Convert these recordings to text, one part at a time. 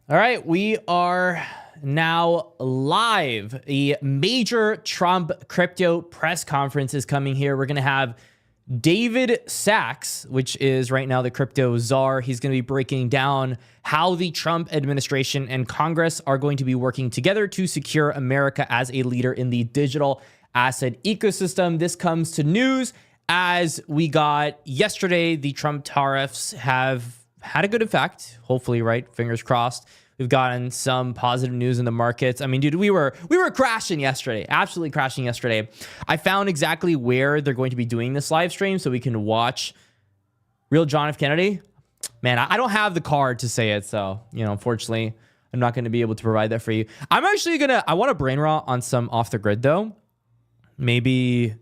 All right, we are now live. A major Trump crypto press conference is coming here. We're going to have David Sachs, which is right now the crypto czar. He's going to be breaking down how the Trump administration and Congress are going to be working together to secure America as a leader in the digital asset ecosystem. This comes to news as we got yesterday. The Trump tariffs have had a good effect, hopefully, right? Fingers crossed. We've gotten some positive news in the markets. I mean, dude, we were crashing yesterday, absolutely crashing yesterday. I found exactly where they're going to be doing this live stream so we can watch real John F. Kennedy. Man, I don't have the card to say it, so, you know, unfortunately, I'm not going to be able to provide that for you. I'm actually I want to brain rot on some off the grid, though. Maybe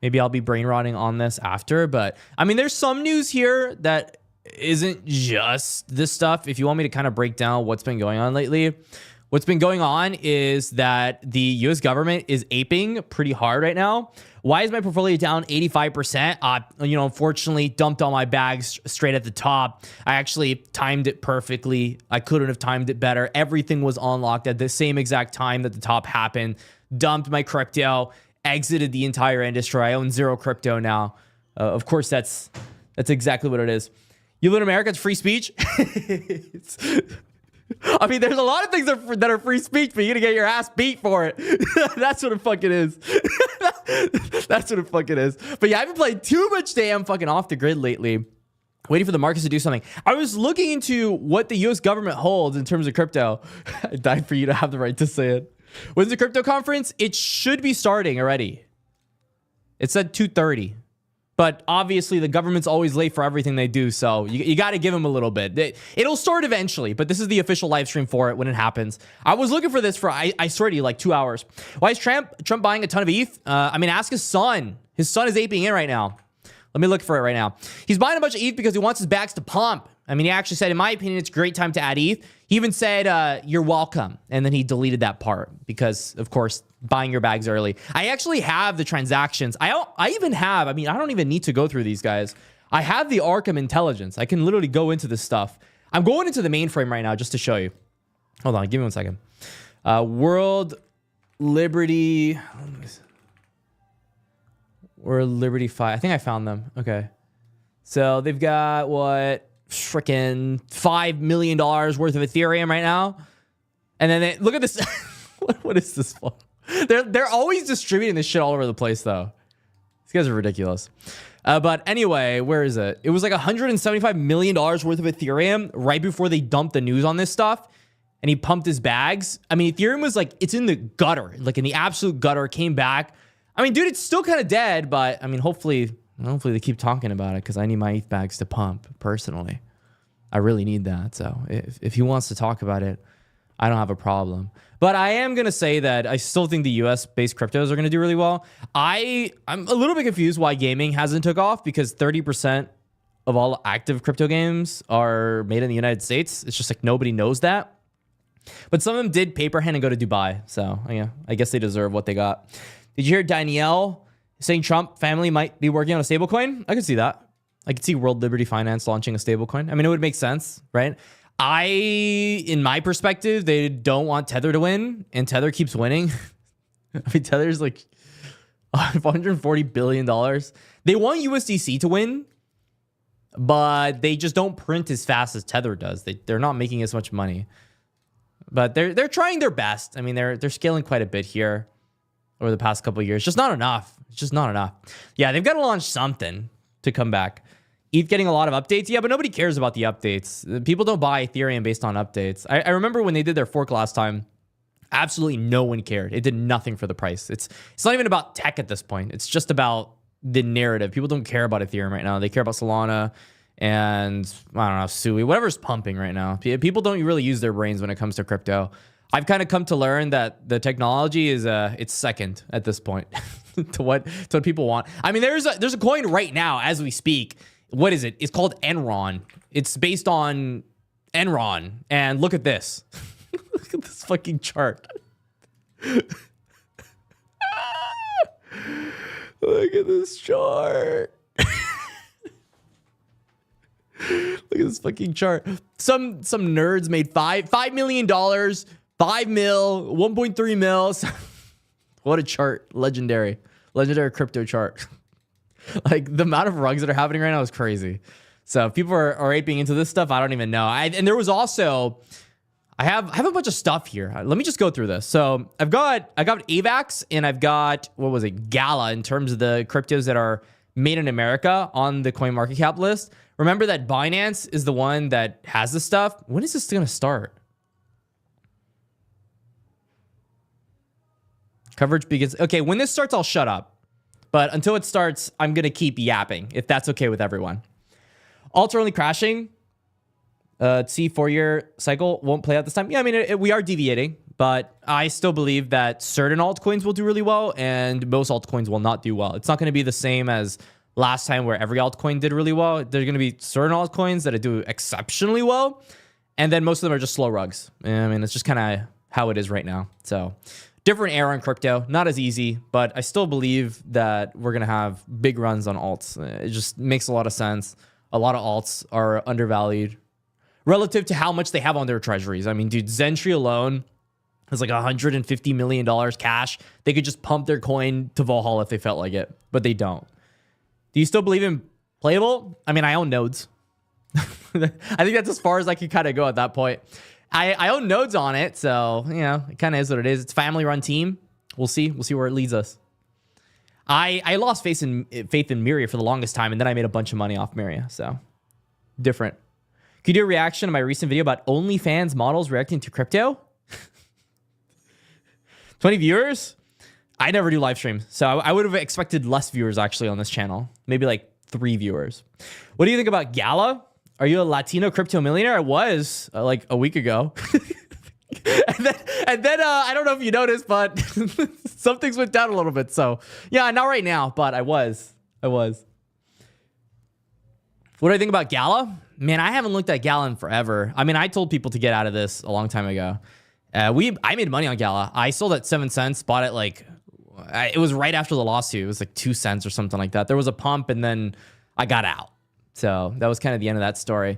I'll be brain rotting on this after, but I mean, there's some news here that isn't just this stuff. If you want me to kind of break down what's been going on lately, what's been going on is that the US government is aping pretty hard right now. Why is my portfolio down 85%? Unfortunately, dumped all my bags straight at the top. I actually timed it perfectly. I couldn't have timed it better. Everything was unlocked at the same exact time that the top happened. Dumped my crypto, exited the entire industry. I own zero crypto now. Of course, that's exactly what it is. You live in America, it's free speech. I mean, there's a lot of things that are free speech, but you're gonna get your ass beat for it. That's what it fucking is. That's what it fucking is. But yeah, I've been playing too much damn fucking off the grid lately, waiting for the markets to do something. I was looking into what the US government holds in terms of crypto. I died for you to have the right to say it. When's the crypto conference? It should be starting already. It said 2:30. But obviously, the government's always late for everything they do, so you got to give them a little bit. It'll start eventually, but this is the official live stream for it when it happens. I was looking for this for, I swear to you, like 2 hours. Why is Trump buying a ton of ETH? I mean, ask his son. His son is aping in right now. Let me look for it right now. He's buying a bunch of ETH because he wants his bags to pump. I mean, he actually said, in my opinion, it's a great time to add ETH. He even said, you're welcome. And then he deleted that part because, of course, buying your bags early. I actually have the transactions. I don't even need to go through these guys. I have the Arkham intelligence. I can literally go into this stuff. I'm going into the mainframe right now just to show you. Hold on, give me 1 second. World Liberty 5. I think I found them. Okay. So they've got what? Freaking $5 million worth of Ethereum right now. And then look at this. What is this for? They're always distributing this shit all over the place, though. These guys are ridiculous. But anyway, where is it? It was like $175 million worth of Ethereum right before they dumped the news on this stuff. And he pumped his bags. I mean, Ethereum was like, it's in the gutter, like in the absolute gutter, came back. I mean, dude, it's still kind of dead, but I mean, hopefully they keep talking about it because I need my ETH bags to pump personally. I really need that. So if he wants to talk about it, I don't have a problem. But I am going to say that I still think the US-based cryptos are going to do really well. I'm a little bit confused why gaming hasn't took off because 30% of all active crypto games are made in the United States. It's just like nobody knows that. But some of them did paper hand and go to Dubai. So yeah, I guess they deserve what they got. Did you hear Danielle saying Trump family might be working on a stablecoin? I could see that. I could see World Liberty Finance launching a stablecoin. I mean, it would make sense, right? In my perspective, they don't want Tether to win, and Tether keeps winning. I mean, Tether's like $140 billion. They want USDC to win, but they just don't print as fast as Tether does. They're not making as much money. But they're trying their best. I mean, they're scaling quite a bit here over the past couple of years. Just not enough. It's just not enough. Yeah, they've got to launch something to come back. ETH getting a lot of updates. Yeah, but nobody cares about the updates. People don't buy Ethereum based on updates. I remember when they did their fork last time, absolutely no one cared. It did nothing for the price. It's not even about tech at this point. It's just about the narrative. People don't care about Ethereum right now. They care about Solana and, I don't know, Sui, whatever's pumping right now. People don't really use their brains when it comes to crypto. I've kind of come to learn that the technology is it's second at this point to what people want. I mean, there's a coin right now as we speak. What is it? It's called Enron. It's based on Enron. And look at this. Look at this fucking chart. Look at this chart. Look at this fucking chart. Some nerds made $5 million, 5 mil, 1.3 mil. What a chart. Legendary crypto chart. Like the amount of rugs that are happening right now is crazy. So if people are aping into this stuff, I don't even know. And there was also, I have a bunch of stuff here. Let me just go through this. So I got AVAX and I've got, what was it? Gala in terms of the cryptos that are made in America on the CoinMarketCap list. Remember that Binance is the one that has this stuff. When is this going to start? Coverage begins. Okay, when this starts, I'll shut up. But until it starts, I'm going to keep yapping, if that's okay with everyone. Alts are only crashing. See, 4-year cycle won't play out this time. Yeah, I mean, we are deviating, but I still believe that certain altcoins will do really well and most altcoins will not do well. It's not going to be the same as last time where every altcoin did really well. There's going to be certain altcoins that do exceptionally well, and then most of them are just slow rugs. I mean, it's just kind of how it is right now. So different era in crypto, not as easy, but I still believe that we're going to have big runs on alts. It just makes a lot of sense. A lot of alts are undervalued relative to how much they have on their treasuries. I mean, dude, Zentree alone has like $150 million cash. They could just pump their coin to Valhalla if they felt like it, but they don't. Do you still believe in playable? I mean, I own nodes. I think that's as far as I can kind of go at that point. I own nodes on it, so, you know, it kind of is what it is. It's a family-run team. We'll see. We'll see where it leads us. I lost faith in Miria for the longest time, and then I made a bunch of money off Miria, so different. Could you do a reaction to my recent video about OnlyFans models reacting to crypto? 20 viewers? I never do live streams, so I would have expected less viewers actually on this channel. Maybe like 3 viewers. What do you think about Gala? Are you a Latino crypto millionaire? I was like a week ago. and then I don't know if you noticed, but some things went down a little bit. So yeah, not right now, but I was. What do I think about Gala? Man, I haven't looked at Gala in forever. I mean, I told people to get out of this a long time ago. I made money on Gala. I sold at 7 cents, bought it like, it was right after the lawsuit. It was like 2 cents or something like that. There was a pump and then I got out. So that was kind of the end of that story.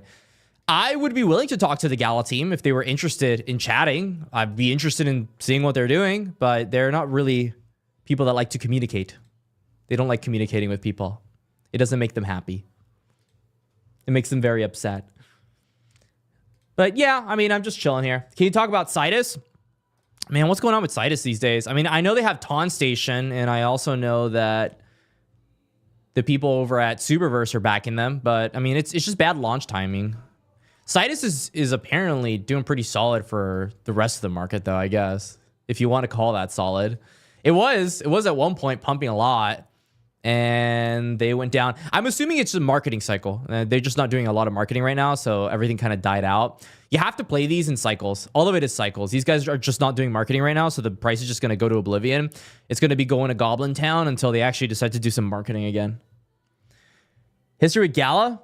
I would be willing to talk to the Gala team if they were interested in chatting. I'd be interested in seeing what they're doing, but they're not really people that like to communicate. They don't like communicating with people. It doesn't make them happy. It makes them very upset. But yeah, I mean, I'm just chilling here. Can you talk about Citus? Man, what's going on with Citus these days? I mean, I know they have Ton Station, and I also know that the people over at Superverse are backing them, but I mean, it's just bad launch timing. Citus is apparently doing pretty solid for the rest of the market, though, I guess, if you want to call that solid. It was at one point pumping a lot, and they went down. I'm assuming it's a marketing cycle. They're just not doing a lot of marketing right now, so everything kind of died out. You have to play these in cycles. All of it is cycles. These guys are just not doing marketing right now, so the price is just going to go to oblivion. It's going to be going to Goblin Town until they actually decide to do some marketing again. History with Gala?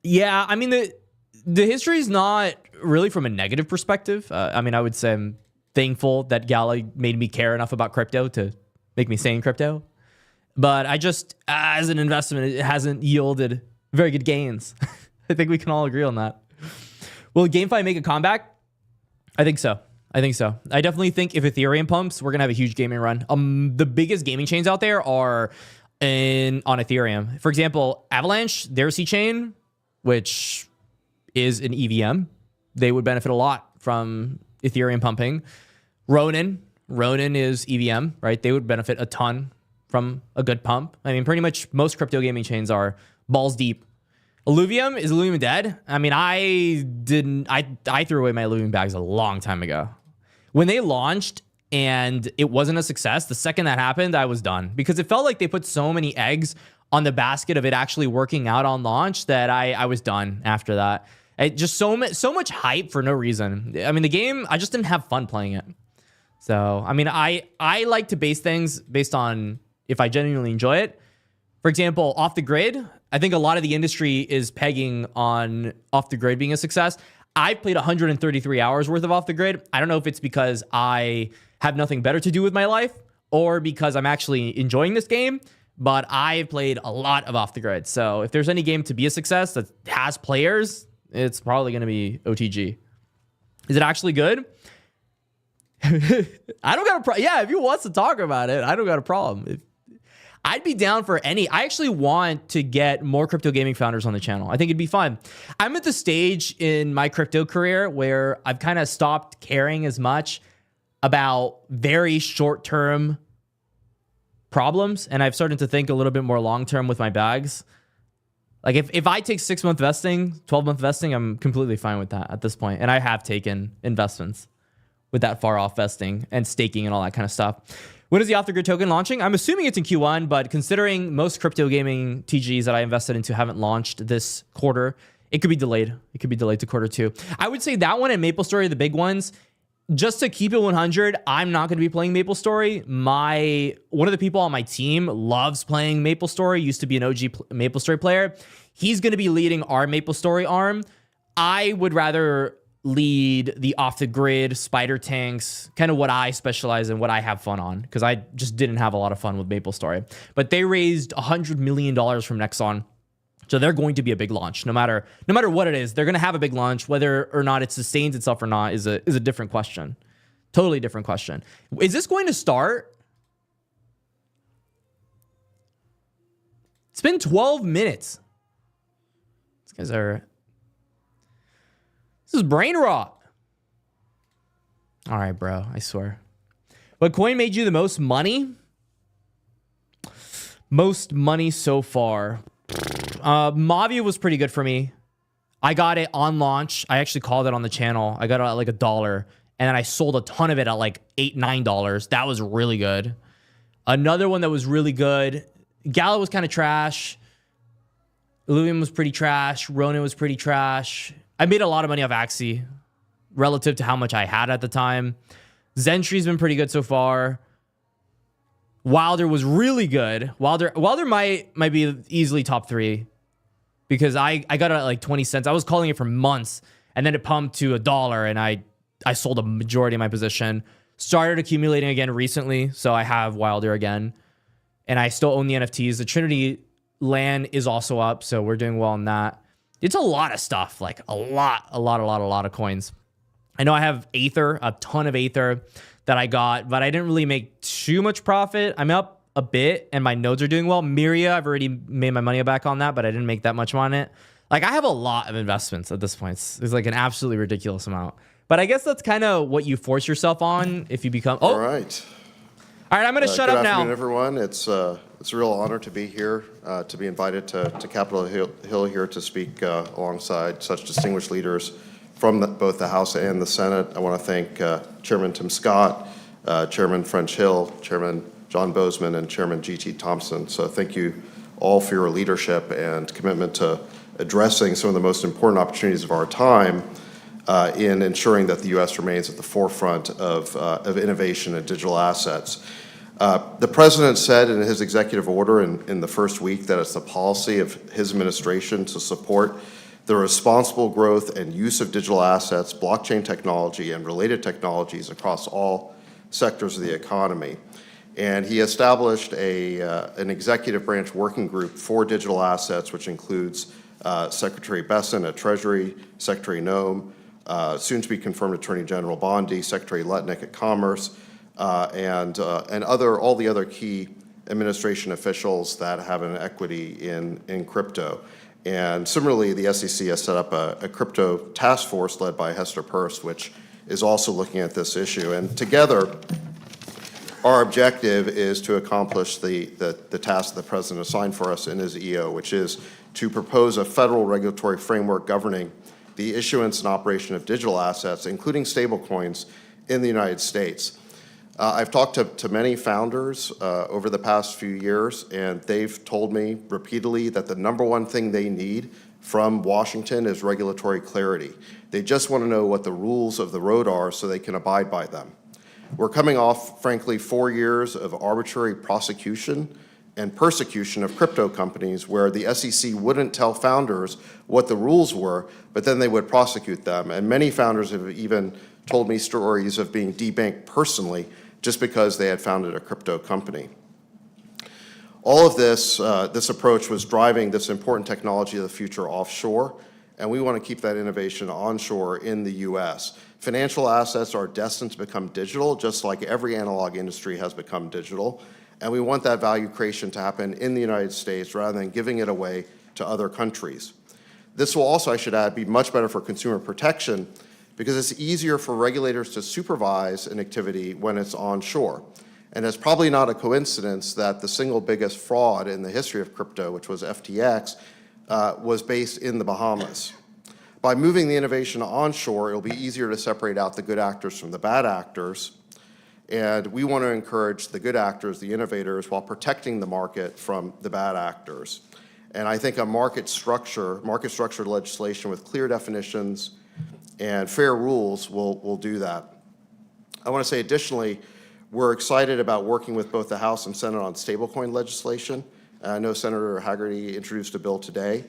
Yeah, I mean, the history is not really from a negative perspective. I mean, I would say I'm thankful that Gala made me care enough about crypto to make me stay in crypto. But I just, as an investment, it hasn't yielded very good gains. I think we can all agree on that. Will GameFi make a comeback? I think so. I definitely think if Ethereum pumps, we're going to have a huge gaming run. The biggest gaming chains out there are on Ethereum. For example, Avalanche, their C chain, which is an EVM, they would benefit a lot from Ethereum pumping. Ronin is EVM, right? They would benefit a ton from a good pump. I mean, pretty much most crypto gaming chains are balls deep. Illuvium, is Illuvium dead? I mean, I threw away my Illuvium bags a long time ago. When they launched and it wasn't a success, the second that happened, I was done because it felt like they put so many eggs on the basket of it actually working out on launch that I was done after that. It just so much hype for no reason. I mean, the game, I just didn't have fun playing it. So, I mean, I like to base things based on if I genuinely enjoy it. For example, off the grid, I think a lot of the industry is pegging on off the grid being a success. I played 133 hours worth of off the grid. I don't know if it's because I have nothing better to do with my life or because I'm actually enjoying this game. but I've played a lot of Off the Grid. So if there's any game to be a success that has players, it's probably going to be OTG. Is it actually good? I don't got a problem. Yeah, if you want to talk about it, I don't got a problem. I'd be down for any. I actually want to get more crypto gaming founders on the channel. I think it'd be fun. I'm at the stage in my crypto career where I've kind of stopped caring as much about very short-term problems, and I've started to think a little bit more long-term with my bags. Like if I take 6-month vesting, 12-month vesting, I'm completely fine with that at this point. And I have taken investments with that far off vesting and staking and all that kind of stuff. When is the Off the Grid token launching? I'm assuming it's in Q1, but considering most crypto gaming TGs that I invested into haven't launched this quarter, it could be delayed. It could be delayed to Q2. I would say that one and MapleStory are the big ones. Just to keep it 100, I'm not going to be playing MapleStory. One of the people on my team loves playing MapleStory, used to be an OG MapleStory player. He's going to be leading our MapleStory arm. I would rather lead the Off the Grid, Spider Tanks, kind of what I specialize in, what I have fun on, because I just didn't have a lot of fun with MapleStory. But they raised $100 million from Nexon. So they're going to be a big launch, no matter what it is. They're going to have a big launch. Whether or not it sustains itself or not is a different question. Totally different question. Is this going to start? It's been 12 minutes. These guys are... This is brain rot. All right, bro. I swear. What coin made you the most money? Most money so far. Mavi was pretty good for me. I got it on launch. I actually called it on the channel. I got it at like $1, and then I sold a ton of it at like $8, $9. That was really good. Another one that was really good. Gala was kind of trash. Illuvium was pretty trash. Ronin was pretty trash. I made a lot of money off Axie relative to how much I had at the time. Zentry's been pretty good so far. Wilder was really good. Wilder might be easily top 3 because I got it at like 20 cents. I was calling it for months, and then it pumped to $1, and I sold a majority of my position. Started accumulating again recently, so I have Wilder again, and I still own the NFTs. The Trinity land is also up, so we're doing well on that. It's a lot of stuff, like a lot of coins. I know I have Aether, a ton of Aether that I got, but I didn't really make too much profit. I'm up a bit, and my nodes are doing well. Myria, I've already made my money back on that, but I didn't make that much on it. Like, I have a lot of investments at this point. It's like an absolutely ridiculous amount. But I guess that's kind of what you force yourself on if you become... Oh. All right. All right, I'm going to shut up now. Good afternoon, everyone. It's a real honor to be here, to be invited to Capitol Hill here to speak alongside such distinguished leaders from both the House and the Senate. I want to thank Chairman Tim Scott, Chairman French Hill, Chairman John Bozeman, and Chairman G.T. Thompson. So thank you all for your leadership and commitment to addressing some of the most important opportunities of our time in ensuring that the U.S. remains at the forefront of innovation and digital assets. The President said in his executive order in the first week that it's the policy of his administration to support the responsible growth and use of digital assets, blockchain technology, and related technologies across all sectors of the economy. And he established an executive branch working group for digital assets, which includes Secretary Besson at Treasury, Secretary Noem, soon-to-be confirmed Attorney General Bondi, Secretary Letnick at Commerce, and all the other key administration officials that have an equity in crypto. And similarly, the SEC has set up a crypto task force led by Hester Peirce, which is also looking at this issue. And together, our objective is to accomplish the task the President assigned for us in his EO, which is to propose a federal regulatory framework governing the issuance and operation of digital assets, including stablecoins, in the United States. I've talked to many founders over the past few years, and they've told me repeatedly that the number one thing they need from Washington is regulatory clarity. They just want to know what the rules of the road are so they can abide by them. We're coming off, frankly, 4 years of arbitrary prosecution and persecution of crypto companies where the SEC wouldn't tell founders what the rules were, but then they would prosecute them. And many founders have even told me stories of being debanked personally just because they had founded a crypto company. All of this, this approach was driving this important technology of the future offshore, and we want to keep that innovation onshore in the U.S. Financial assets are destined to become digital, just like every analog industry has become digital, and we want that value creation to happen in the United States rather than giving it away to other countries. This will also, I should add, be much better for consumer protection because it's easier for regulators to supervise an activity when it's onshore. And it's probably not a coincidence that the single biggest fraud in the history of crypto, which was FTX, was based in the Bahamas. By moving the innovation onshore, it'll be easier to separate out the good actors from the bad actors. And we want to encourage the good actors, the innovators, while protecting the market from the bad actors. And I think a market structure legislation with clear definitions and fair rules will do that. I want to say additionally, we're excited about working with both the House and Senate on stablecoin legislation. I know Senator Hagerty introduced a bill today.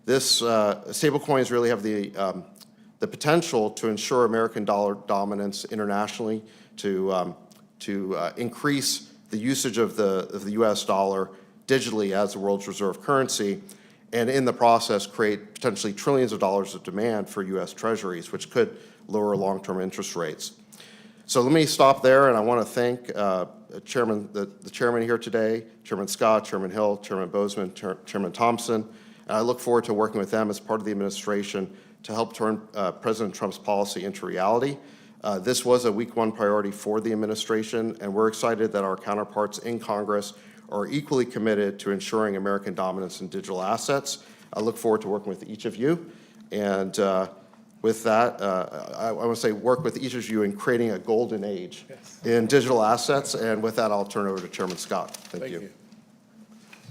This stablecoins really have the potential to ensure American dollar dominance internationally, to increase the usage of the U.S. dollar digitally as the world's reserve currency, and in the process create potentially trillions of dollars of demand for U.S. treasuries, which could lower long-term interest rates. So let me stop there, and I want to thank the chairman here today, Chairman Scott, Chairman Hill, Chairman Bozeman, Chairman Thompson. And I look forward to working with them as part of the administration to help turn President Trump's policy into reality. This was a week one priority for the administration, and we're excited that our counterparts in Congress are equally committed to ensuring American dominance in digital assets. I look forward to working with each of you. And with that, I want to say work with each of you in creating a golden age in digital assets. And with that, I'll turn it over to Chairman Scott. Thank you.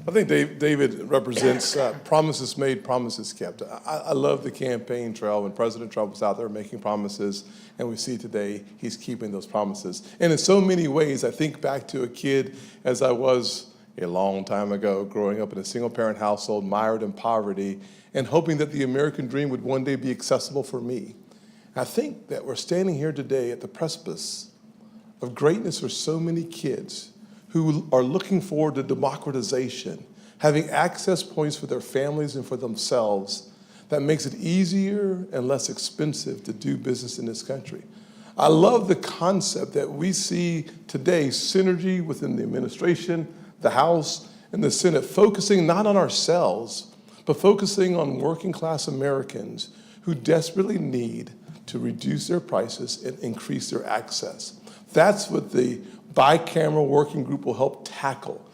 I think David represents promises made, promises kept. I love the campaign trail when President Trump was out there making promises, and we see today he's keeping those promises. And in so many ways, I think back to a kid as I was a long time ago, growing up in a single-parent household, mired in poverty, and hoping that the American dream would one day be accessible for me. I think that we're standing here today at the precipice of greatness for so many kids who are looking forward to democratization, having access points for their families and for themselves that makes it easier and less expensive to do business in this country. I love the concept that we see today, synergy within the administration, the House, and the Senate, focusing not on ourselves, but focusing on working class Americans who desperately need to reduce their prices and increase their access. That's what the bicameral working group will help tackle.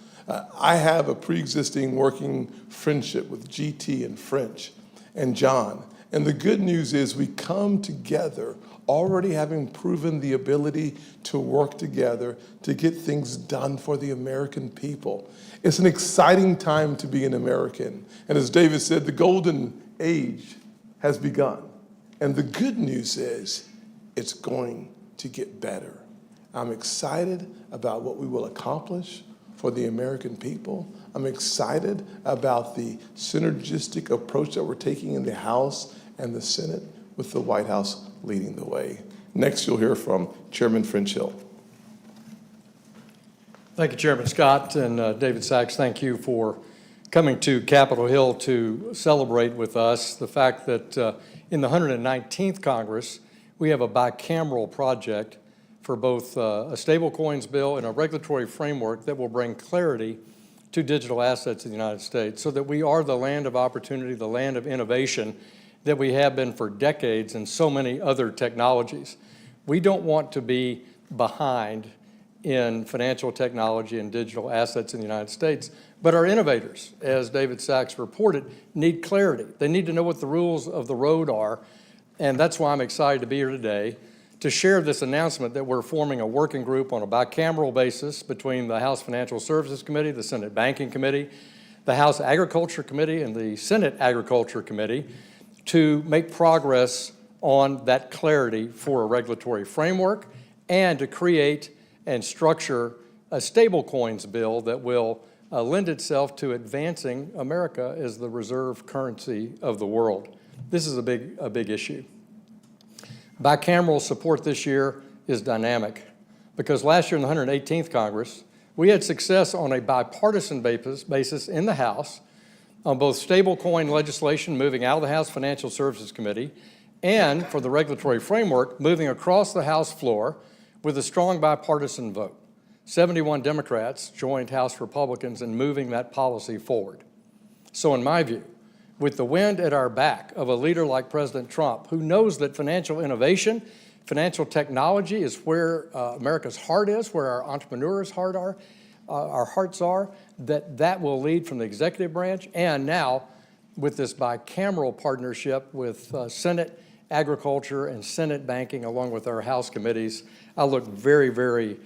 I have a pre-existing working friendship with GT and French and John. And the good news is we come together already having proven the ability to work together to get things done for the American people. It's an exciting time to be an American. And as David said, the golden age has begun. And the good news is it's going to get better. I'm excited about what we will accomplish for the American people. I'm excited about the synergistic approach that we're taking in the House and the Senate, with the White House leading the way. Next, you'll hear from Chairman French Hill. Thank you, Chairman Scott, and David Sachs, thank you for coming to Capitol Hill to celebrate with us the fact that in the 119th Congress, we have a bicameral project for both a stablecoins bill and a regulatory framework that will bring clarity to digital assets in the United States so that we are the land of opportunity, the land of innovation that we have been for decades in so many other technologies. We don't want to be behind in financial technology and digital assets in the United States, but our innovators, as David Sachs reported, need clarity. They need to know what the rules of the road are, and that's why I'm excited to be here today to share this announcement that we're forming a working group on a bicameral basis between the House Financial Services Committee, the Senate Banking Committee, the House Agriculture Committee, and the Senate Agriculture Committee to make progress on that clarity for a regulatory framework and to create and structure a stablecoins bill that will lend itself to advancing America as the reserve currency of the world. This is a big issue. Bicameral support this year is dynamic because last year in the 118th Congress, We had success on a bipartisan basis in the House on both stablecoin legislation moving out of the House Financial Services Committee and for the regulatory framework moving across the House floor with a strong bipartisan vote. 71 Democrats joined House Republicans in moving that policy forward. So in my view, with the wind at our back of a leader like President Trump, who knows that financial innovation, financial technology is where America's heart is, where our entrepreneurs' our hearts are, that will lead from the executive branch. And now, with this bicameral partnership with Senate Agriculture and Senate Banking, along with our House committees, I look very, very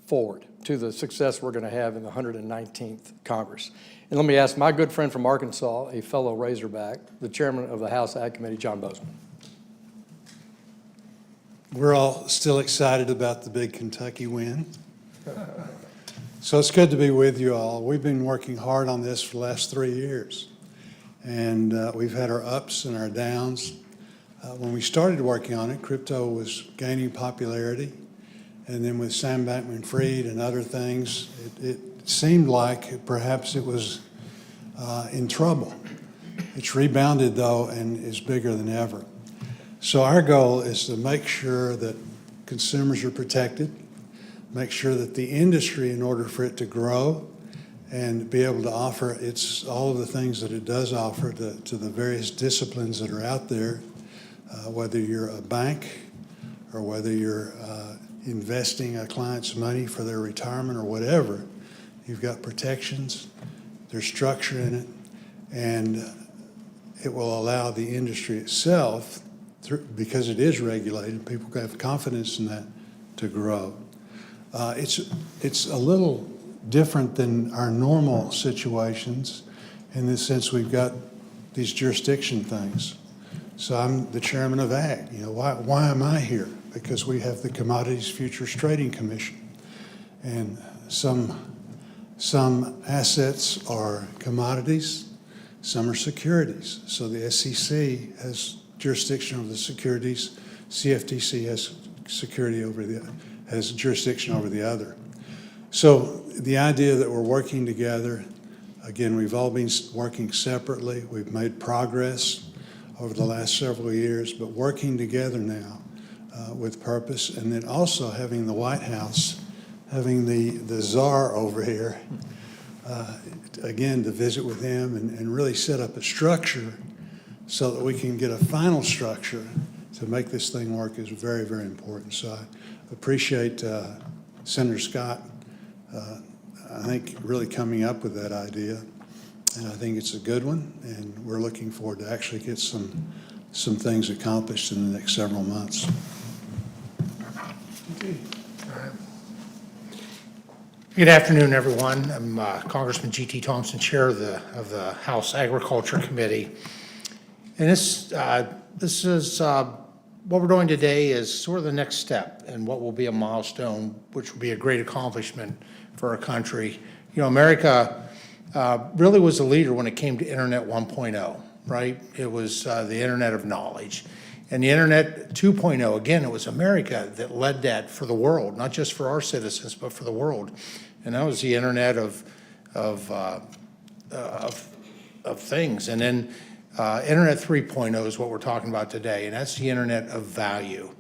forward to the success we're going to have in the 119th Congress. And let me ask my good friend from Arkansas, a fellow Razorback, the chairman of the House Ag Committee, John Bozeman. We're all still excited about the big Kentucky win. So it's good to be with you all. We've been working hard on this for the last 3 years, and we've had our ups and our downs. When we started working on it, crypto was gaining popularity, and then with Sam Bankman-Fried and other things, it seemed like perhaps it was in trouble. It's rebounded, though, and is bigger than ever. So our goal is to make sure that consumers are protected, make sure that the industry, in order for it to grow and be able to offer all of the things that it does offer to the various disciplines that are out there, whether you're a bank or whether you're investing a client's money for their retirement or whatever, you've got protections, there's structure in it, and it will allow the industry itself, because it is regulated, people can have confidence in that, to grow. It's a little different than our normal situations in the sense we've got these jurisdiction things. So I'm the chairman of AG. Why am I here? Because we have the Commodities Futures Trading Commission, and some assets are commodities, some are securities. So the SEC has jurisdiction over the securities, CFTC has jurisdiction over the other. So the idea that we're working together, again, we've all been working separately. We've made progress over the last several years, but working together now with purpose, and then also having the White House, having the czar over here, again, to visit with him and really set up a structure so that we can get a final structure to make this thing work is very, very important. So I appreciate Senator Scott, I think, really coming up with that idea. And I think it's a good one, and we're looking forward to actually get some things accomplished in the next several months. Good afternoon, everyone. I'm Congressman G.T. Thompson, Chair of the House Agriculture Committee. And this is what we're doing today is sort of the next step and what will be a milestone, which will be a great accomplishment for our country. America really was a leader when it came to Internet 1.0, right? It was the Internet of knowledge. And the Internet 2.0, again, it was America that led that for the world, not just for our citizens, but for the world. And that was the Internet of things. And then Internet 3.0 is what we're talking about today, and that's the Internet of value.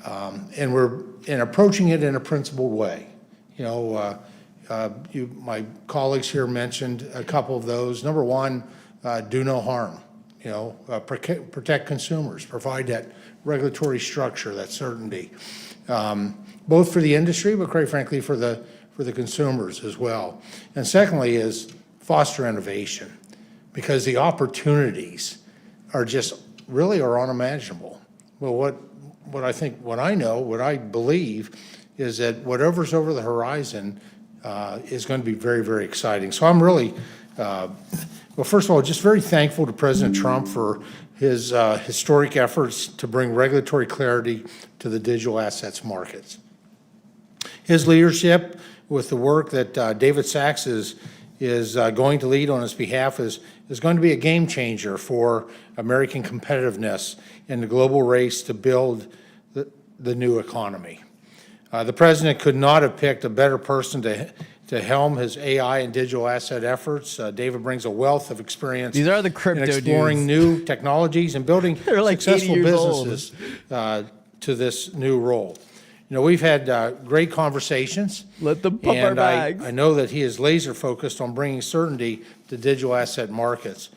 And we're approaching it in a principled way. My colleagues here mentioned a couple of those. Number one, do no harm. Protect consumers, provide that regulatory structure, that certainty, both for the industry, but quite frankly for the consumers as well. And secondly is foster innovation, because the opportunities are just really are unimaginable. Well, what I believe is that whatever's over the horizon is going to be very, very exciting. So I'm really, well, first of all, just very thankful to President Trump for his historic efforts to bring regulatory clarity to the digital assets markets. His leadership with the work that David Sachs is going to lead on his behalf is going to be a game changer for American competitiveness in the global race to build the new economy. The president could not have picked a better person to helm his AI and digital asset efforts. David brings a wealth of experience These are the crypto in exploring dudes. new technologies and building They're like 80 successful years old. businesses to this new role. You know, we've had great conversations. Let them pump our and bags. I know that he is laser focused on bringing certainty to digital asset markets.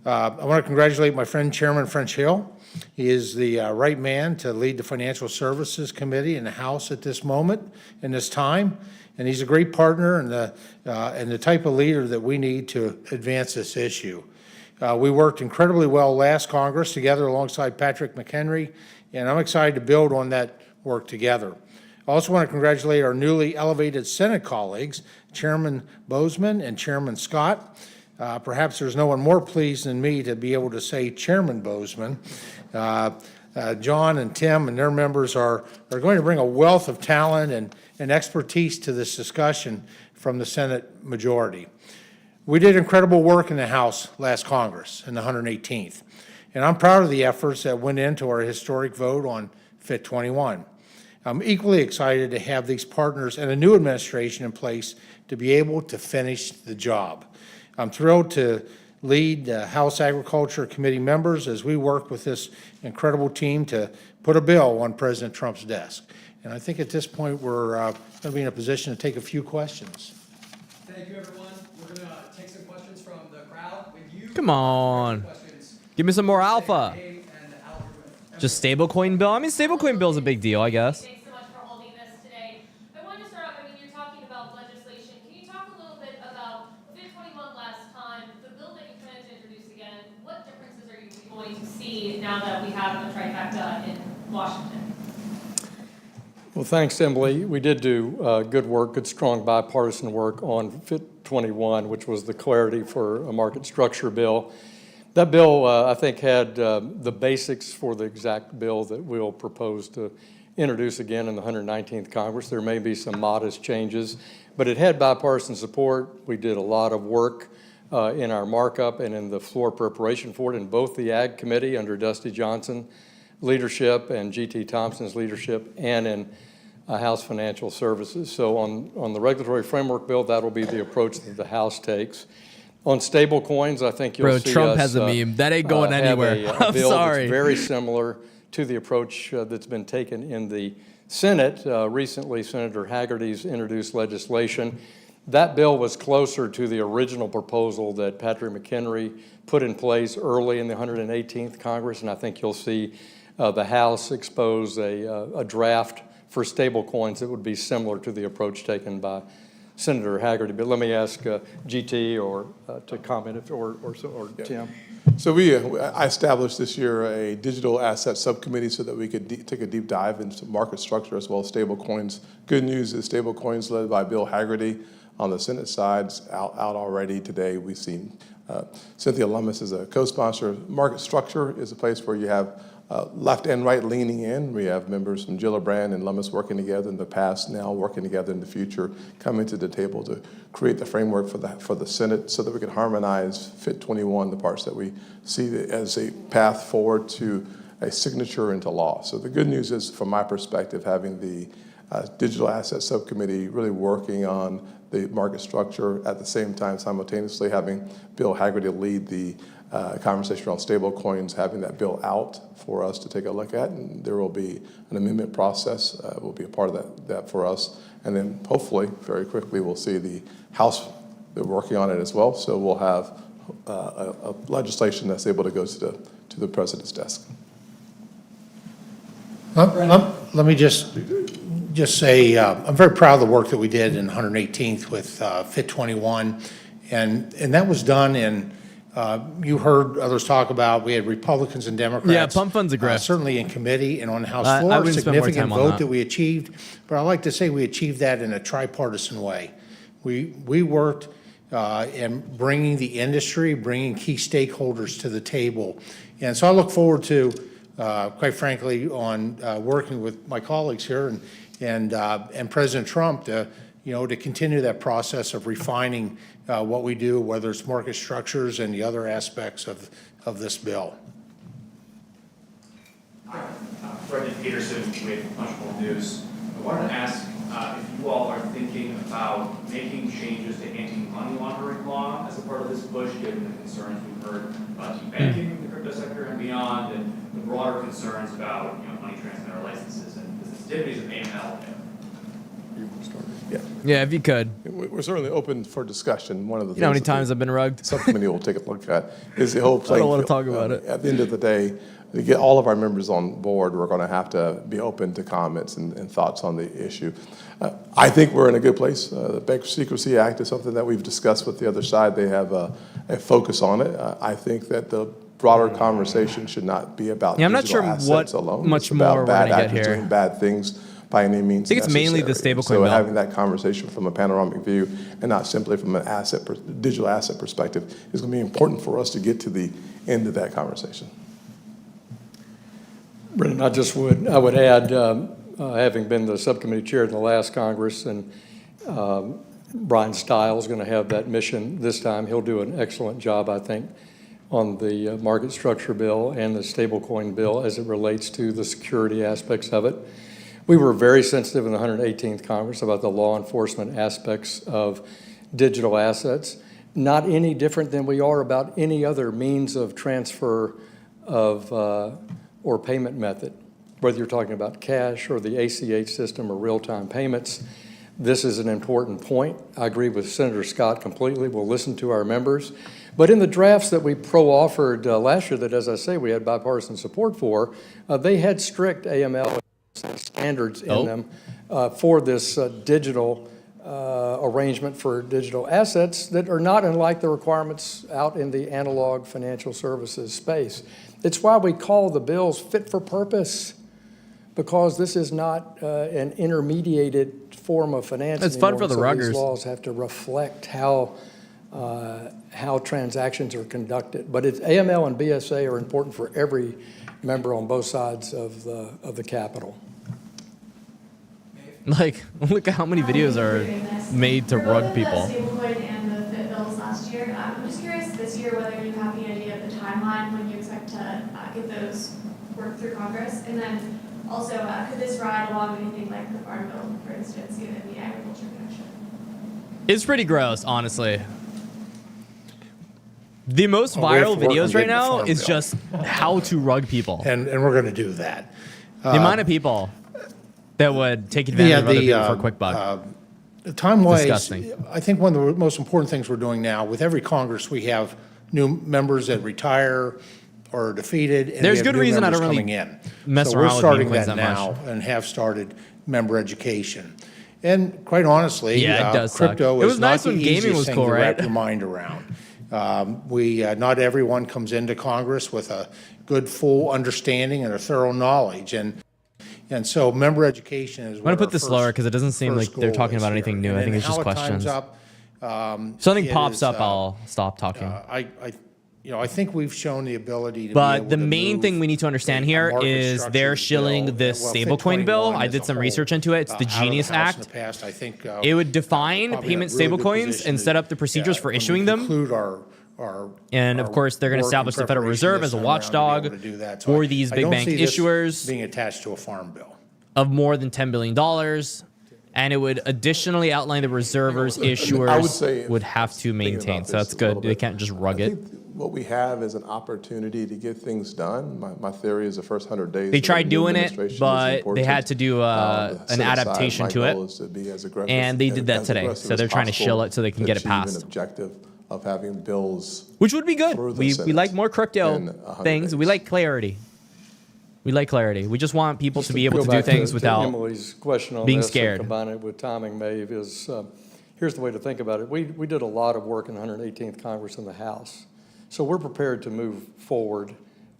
I want to congratulate my friend Chairman French Hill. He is the right man to lead the Financial Services Committee in the House at this moment, in this time. And he's a great partner and the type of leader that we need to advance this issue. We worked incredibly well last Congress together alongside Patrick McHenry, and I'm excited to build on that work together. I also want to congratulate our newly elevated Senate colleagues, Chairman Bozeman and Chairman Scott. Perhaps there's no one more pleased than me to be able to say Chairman Bozeman. John and Tim and their members are going to bring a wealth of talent and expertise to this discussion from the Senate majority. We did incredible work in the House last Congress in the 118th, and I'm proud of the efforts that went into our historic vote on FIT 21. I'm equally excited to have these partners and a new administration in place to be able to finish the job. I'm thrilled to lead House Agriculture Committee members as we work with this incredible team to put a bill on President Trump's desk. And I think at this point, we're going to be in a position to take a few questions. Thank you, everyone. We're going to take some questions from the crowd. If you Come on. Give me some more alpha. Just stablecoin bill? I mean, stablecoin bill is a big deal, I guess. Thanks so much for holding this today. I wanted to start off, I mean, you're talking about legislation. Can you talk a little bit about FIT 21 last time, the bill that you plan to introduce again? What differences are you going to see now that we have the trifecta in Washington? Well, thanks, Emily. We did do good work, good, strong bipartisan work on FIT 21, which was the clarity for a market structure bill. That bill, I think, had the basics for the exact bill that we'll propose to introduce again in the 119th Congress. There may be some modest changes, but it had bipartisan support. We did a lot of work in our markup and in the floor preparation for it in both the Ag Committee under Dusty Johnson leadership and G.T. Thompson's leadership and in House Financial Services. So on the regulatory framework bill, that'll be the approach that the House takes. On stable coins, I think you'll see Trump us, has a meme. That ain't going anywhere. have a I'm bill sorry. that's very similar to the approach that's been taken in the Senate. Recently, Senator Hagerty's introduced legislation. That bill was closer to the original proposal that Patrick McHenry put in place early in the 118th Congress, and I think you'll see the House expose a draft for stable coins that would be similar to the approach taken by Senator Hagerty. But let me ask GT or to comment or Tim. So I established this year a digital asset subcommittee so that we could take a deep dive into market structure as well as stable coins. Good news is stable coins led by Bill Hagerty on the Senate side out already today. We've seen Cynthia Lummis as a co-sponsor. Market structure is a place where you have left and right leaning in. We have members from Gillibrand and Lummis working together in the past, now working together in the future, coming to the table to create the framework for the Senate so that we can harmonize FIT 21, the parts that we see as a path forward to a signature into law. So the good news is, from my perspective, having the Digital Asset Subcommittee really working on the market structure at the same time, simultaneously having Bill Hagerty lead the conversation around stable coins, having that bill out for us to take a look at, and there will be an amendment process, will be a part of that for us. And then hopefully, very quickly, we'll see the House, they're working on it as well, so we'll have a legislation that's able to go to the President's desk. Let me just say, I'm very proud of the work that we did in 118th with FIT 21, and that was done in, you heard others talk about, we had Republicans and Democrats. Yeah, pump funds a grift. Certainly in committee and on the House I floor, wouldn't spend more significant time on vote that we achieved, but I like to say we achieved that in a tripartisan way. We worked in bringing the industry, bringing key stakeholders to the table, and so I look forward to, quite frankly, on working with my colleagues here and President Trump to continue that process of refining what we do, whether it's market structures and the other aspects of this bill. Brendan Peterson with Punchbowl News. wanted to ask if you all are thinking about making changes to anti-money laundering law as a part of this push, given the concerns we've heard about debanking the crypto sector and beyond, and the broader concerns about money transmitter licenses and the sensitivities of AML. Yeah. Yeah, if you could. We're certainly open for discussion. One of the You know how many things that times I've been rugged? the subcommittee will take a look at is the whole playing don't wanna field. talk about it. At the end of the day, to get all of our members on board, we're going to have to be open to comments and thoughts on the issue. I think we're in a good place. The Bank Secrecy Act is something that we've discussed with the other side. They have a focus on it. I think that the broader conversation should not be about Yeah, I'm not digital sure assets what alone. much It's about more we're bad gonna get actors here. doing bad things by any means I think it's mainly the necessary. stablecoin So bill. having that conversation from a panoramic view and not simply from an digital asset perspective is going to be important for us to get to the end of that conversation. Brendan, I would add, having been the subcommittee chair in the last Congress, and Brian Stiles is going to have that mission this time. He'll do an excellent job, I think, on the market structure bill and the stablecoin bill as it relates to the security aspects of it. We were very sensitive in the 118th Congress about the law enforcement aspects of digital assets, not any different than we are about any other means of transfer of or payment method, whether you're talking about cash or the ACH system or real-time payments. This is an important point. I agree with Senator Scott completely. We'll listen to our members. But in the drafts that we pro-offered last year that, as I say, we had bipartisan support for, they had strict AML standards in them for this digital arrangement for digital assets that are not unlike the requirements out in the analog financial services space. It's why we call the bills fit for purpose, because this is not an intermediated form of finance It's fun anymore. for the So ruggers. these laws have to reflect how transactions are conducted. But AML and BSA are important for every member on both sides of the Capitol. Like, look at how many videos are made to rug people. The stablecoin and the FIT bills last year. I'm just curious this year whether you have any idea of the timeline when you expect to get those worked through Congress, and then also could this ride along anything like the Farm Bill, for instance, given the agriculture connection? It's pretty gross, honestly. The most Well, we have viral to work on videos right getting the now Farm is Bill. just how to rug people. And we're going to do that. The amount of people that would take advantage of other people for a quick buck. Time-wise, Disgusting. I think one of the most important things we're doing now, with every Congress, we have new members that retire or are defeated, and There's we have good new reason I members don't really coming in. mess So around we're with starting meme coins that that now much. and have started member education. And quite honestly, Yeah, it does suck. crypto It was is not nice the when gaming easiest was thing cool, to wrap right? your mind around. Not everyone comes into Congress with a good, full understanding and a thorough knowledge, and so member education is. I'm going to put this slower because it doesn't seem like they're talking about anything new. I think it's just questions. Something pops up, I'll stop talking. I think we've shown the ability to be But able the to main move thing we need to understand a here market is structure they're bill, shilling this well, stablecoin bill. 21 I as did a some whole, research into it. It's the out of Genius House in Act. the past. I think, It would define probably in a payment really good stablecoins position and to- set up the procedures for when we issuing them. conclude our And of course, they're going to work establish in the Federal preparation Reserve this as a time around to be watchdog able to do that. So for I- these I big don't bank see this issuers being attached to a farm bill. of more than $10 billion. And it would additionally outline the reservers issuers would have to thinking maintain. about So that's this a good. little They bit, can't just rug I it. think what we have is an opportunity to get things done. My theory is the first 100 days. They of the tried new doing it, administration is but they important. had to do The an set aside, adaptation my to it. goal is to be as aggressive And they did that as today. aggressive So as they're trying to possible shill it so they can get it achieve an passed. objective of having bills Which would be good. through the We Senate like more crypto in 100 things. We days. like clarity. We like clarity. We just want people to be able Go to do back things without Emily's question on being this and scared. combine it with timing, Maeve, is here's the way to think about it. We did a lot of work in the 118th Congress in the House. So we're prepared to move forward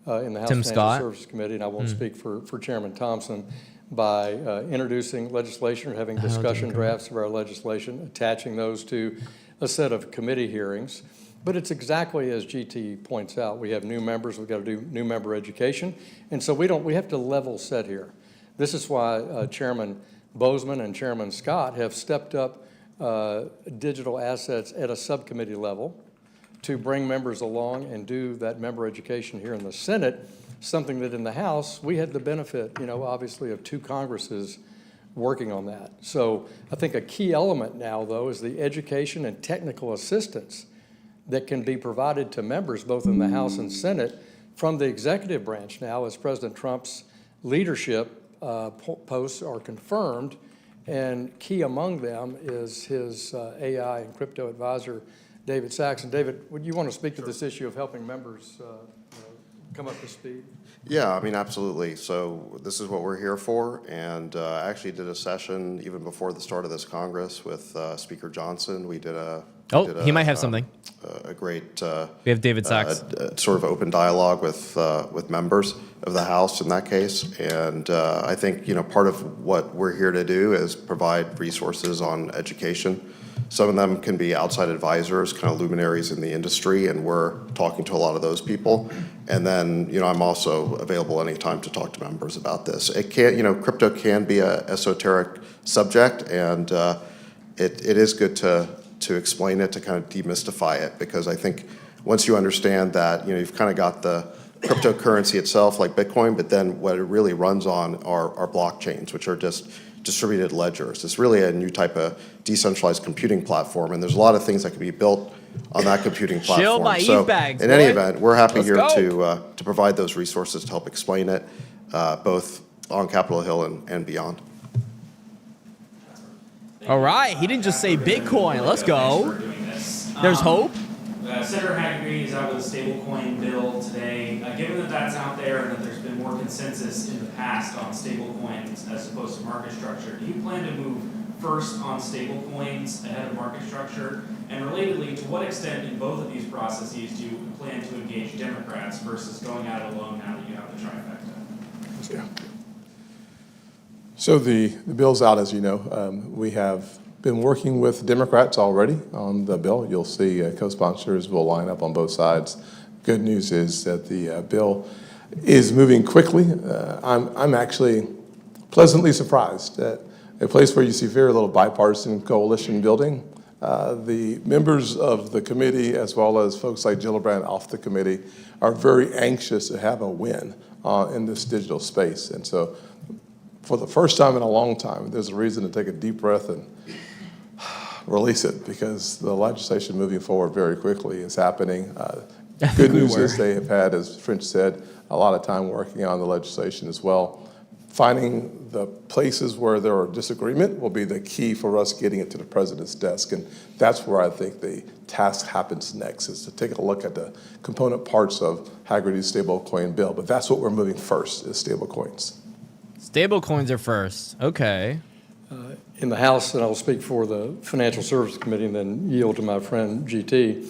in the House Tim Financial Scott? Services Committee, and I won't speak for Chairman Thompson, by introducing legislation or having discussion drafts of our legislation, attaching those to a set of committee hearings. But it's exactly as GT points out. We have new members. We've got to do new member education. And so we have to level set here. This is why Chairman Bozeman and Chairman Scott have stepped up digital assets at a subcommittee level to bring members along and do that member education here in the Senate, something that in the House, we had the benefit, obviously of two Congresses working on that. So I think a key element now, though, is the education and technical assistance that can be provided to members both in the House and Senate from the executive branch now as President Trump's leadership posts are confirmed, and key among them is his AI and crypto advisor, David Sachs. And David, would you want to speak to this issue of helping members come up to speed? Yeah, I mean, absolutely. So this is what we're here for, and I actually did a session even before the start of this Congress with Speaker Johnson. We did a He might have something. A great We have David Sachs. sort of open dialogue with members of the House in that case, and I think part of what we're here to do is provide resources on education. Some of them can be outside advisors, kind of luminaries in the industry, and we're talking to a lot of those people. And then, I'm also available anytime to talk to members about this. It can, crypto can be a esoteric subject, and it is good to explain it, to kind of demystify it, because I think once you understand that, you've kind of got the cryptocurrency itself, like Bitcoin, but then what it really runs on are blockchains, which are just distributed ledgers. It's really a new type of decentralized computing platform, and there's a lot of things that can be built on that computing platform. Chill my so bags, in any boy. event, we're happy Let's here go. to provide those resources to help explain it, both on Capitol Hill and beyond. All right, he didn't just say Bitcoin. Let's go. For doing this. There's hope. Senator Hagerty is out with a stablecoin bill today. Given that that's out there and that there's been more consensus in the past on stablecoins as opposed to market structure, do you plan to move first on stablecoins ahead of market structure? And relatedly, to what extent in both of these processes do you plan to engage Democrats versus going at it alone now that you have the trifecta? Yeah. So the bill's out, as you know. We have been working with Democrats already on the bill. You'll see co-sponsors will line up on both sides. Good news is that the bill is moving quickly. I'm actually pleasantly surprised at a place where you see very little bipartisan coalition building. The members of the committee, as well as folks like Gillibrand off the committee, are very anxious to have a win in this digital space. And so for the first time in a long time, there's a reason to take a deep breath and release it, because the legislation moving forward very quickly is happening. Good news is they have had, as French said, a lot of time working on the legislation as well. Finding the places where there are disagreement will be the key for us getting it to the president's desk, and that's where I think the task happens next, is to take a look at the component parts of Hagerty's stablecoin bill. But that's what we're moving first, is stablecoins. Stablecoins are first. Okay. In the House, and I'll speak for the Financial Services Committee and then yield to my friend GT,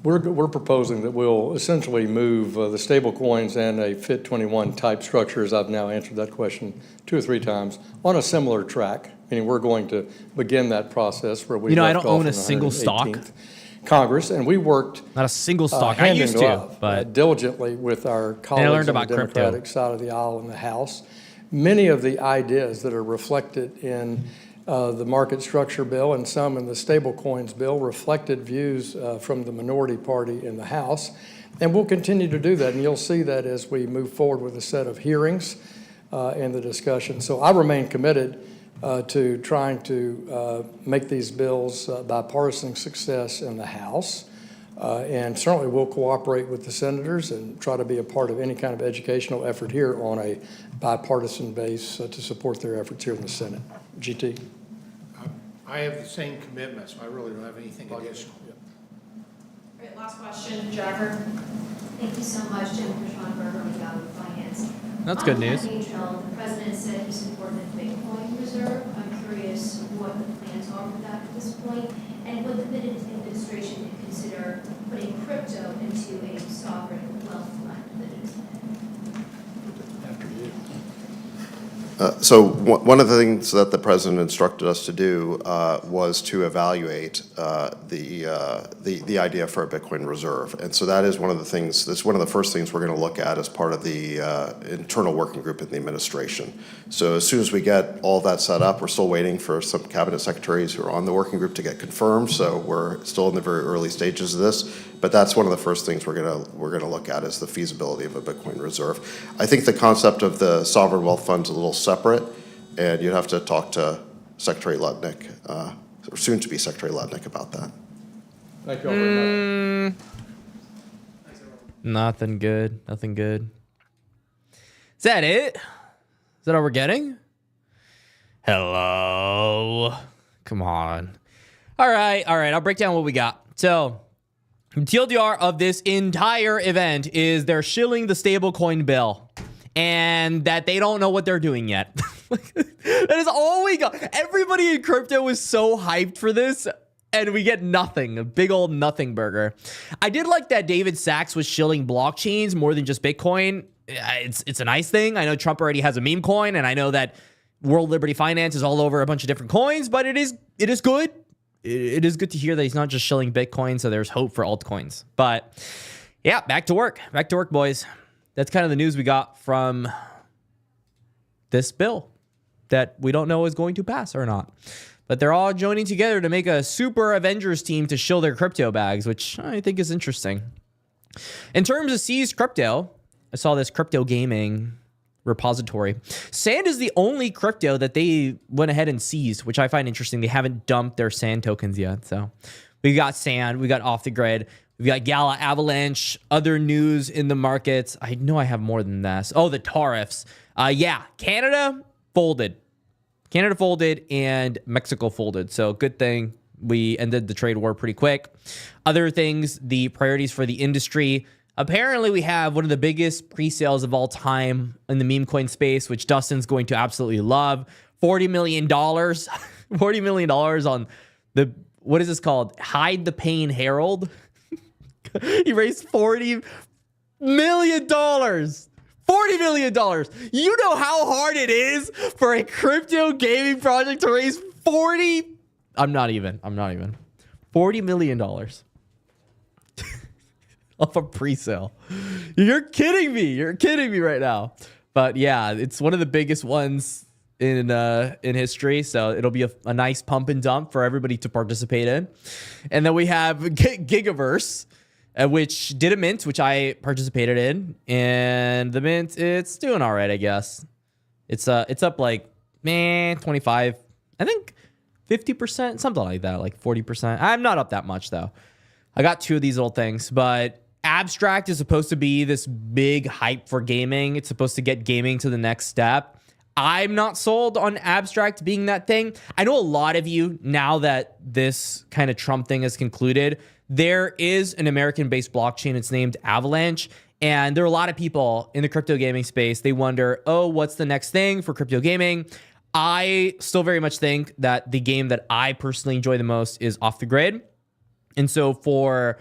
we're proposing that we'll essentially move the stable coins and a FIT 21 type structure, as I've now answered that question 2 or 3 times, on a similar track, meaning we're going to begin that process where we I don't own a single stock. Congress, and we worked Not a single stock. I hand in used to, glove, but diligently with our colleagues learned on the about crypto. Democratic side of the aisle in the House. Many of the ideas that are reflected in the market structure bill and some in the stablecoins bill reflected views from the minority party in the House. And we'll continue to do that, and you'll see that as we move forward with a set of hearings and the discussion. So I remain committed to trying to make these bills bipartisan success in the House. And certainly we'll cooperate with the senators and try to be a part of any kind of educational effort here on a bipartisan base to support their efforts here in the Senate. GT? I have the same commitment, so I really don't have anything additional. Great, last question, Jennifer. Thank you so much, Jennifer Schonberger with Yahoo Finance. That's good news. On campaign trail, the president said he supported the Bitcoin reserve. I'm curious what the plans are for that at this point, and would the Biden administration consider putting crypto into a sovereign wealth fund that is After you. So one of the things that the president instructed us to do was to evaluate the idea for a Bitcoin reserve, and so that is one of the things. That's one of the first things we're going to look at as part of the internal working group in the administration. So as soon as we get all that set up, we're still waiting for some cabinet secretaries who are on the working group to get confirmed. So we're still in the very early stages of this, but that's one of the first things we're going to look at is the feasibility of a Bitcoin reserve. I think the concept of the sovereign wealth fund is a little separate. And you'd have to talk to Secretary Lutnick, or soon to be Secretary Lutnick, about that. Thank you all very much. Nothing good. Nothing good. Is that it? Is that all we're getting? Hello. Come on. All right. I'll break down what we got. So, TLDR of this entire event is they're shilling the stablecoin bill, and that they don't know what they're doing yet. That is all we got. Everybody in crypto was so hyped for this, and we get nothing. A big old nothing burger. I did like that David Sachs was shilling blockchains more than just Bitcoin. It's a nice thing. I know Trump already has a meme coin, and I know that World Liberty Finance is all over a bunch of different coins, but it is good. It is good to hear that he's not just shilling Bitcoin, so there's hope for altcoins. But yeah, back to work. Back to work, boys. That's kind of the news we got from this bill that we don't know is going to pass or not. But they're all joining together to make a super Avengers team to shill their crypto bags, which I think is interesting. In terms of seized crypto, I saw this crypto gaming repository. Sand is the only crypto that they went ahead and seized, which I find interesting. They haven't dumped their Sand tokens yet. So we got Sand, we got Off the Grid, we got Gala, Avalanche, other news in the markets. I know I have more than this. Oh, the tariffs. Yeah, Canada folded. Canada folded and Mexico folded. So good thing we ended the trade war pretty quick. Other things, the priorities for the industry. Apparently, we have one of the biggest pre-sales of all time in the meme coin space, which Dustin's going to absolutely love. $40 million. $40 million on the, what is this called? Hide the Pain Herald. He raised $40 million. $40 million. You know how hard it is for a crypto gaming project to raise I'm not even. $40 million. Off a pre-sale. You're kidding me. You're kidding me right now. But yeah, it's one of the biggest ones in history. So it'll be a nice pump and dump for everybody to participate in. And then we have Gigaverse, which did a mint, which I participated in. And the mint, it's doing all right, I guess. It's up like 25, I think 50%, something like that, like 40%. I'm not up that much though. I got two of these little things, but Abstract is supposed to be this big hype for gaming. It's supposed to get gaming to the next step. I'm not sold on Abstract being that thing. I know a lot of you, now that this kind of Trump thing has concluded, there is an American-based blockchain. It's named Avalanche. And there are a lot of people in the crypto gaming space. They wonder, oh, what's the next thing for crypto gaming? I still very much think that the game that I personally enjoy the most is Off the Grid. And so for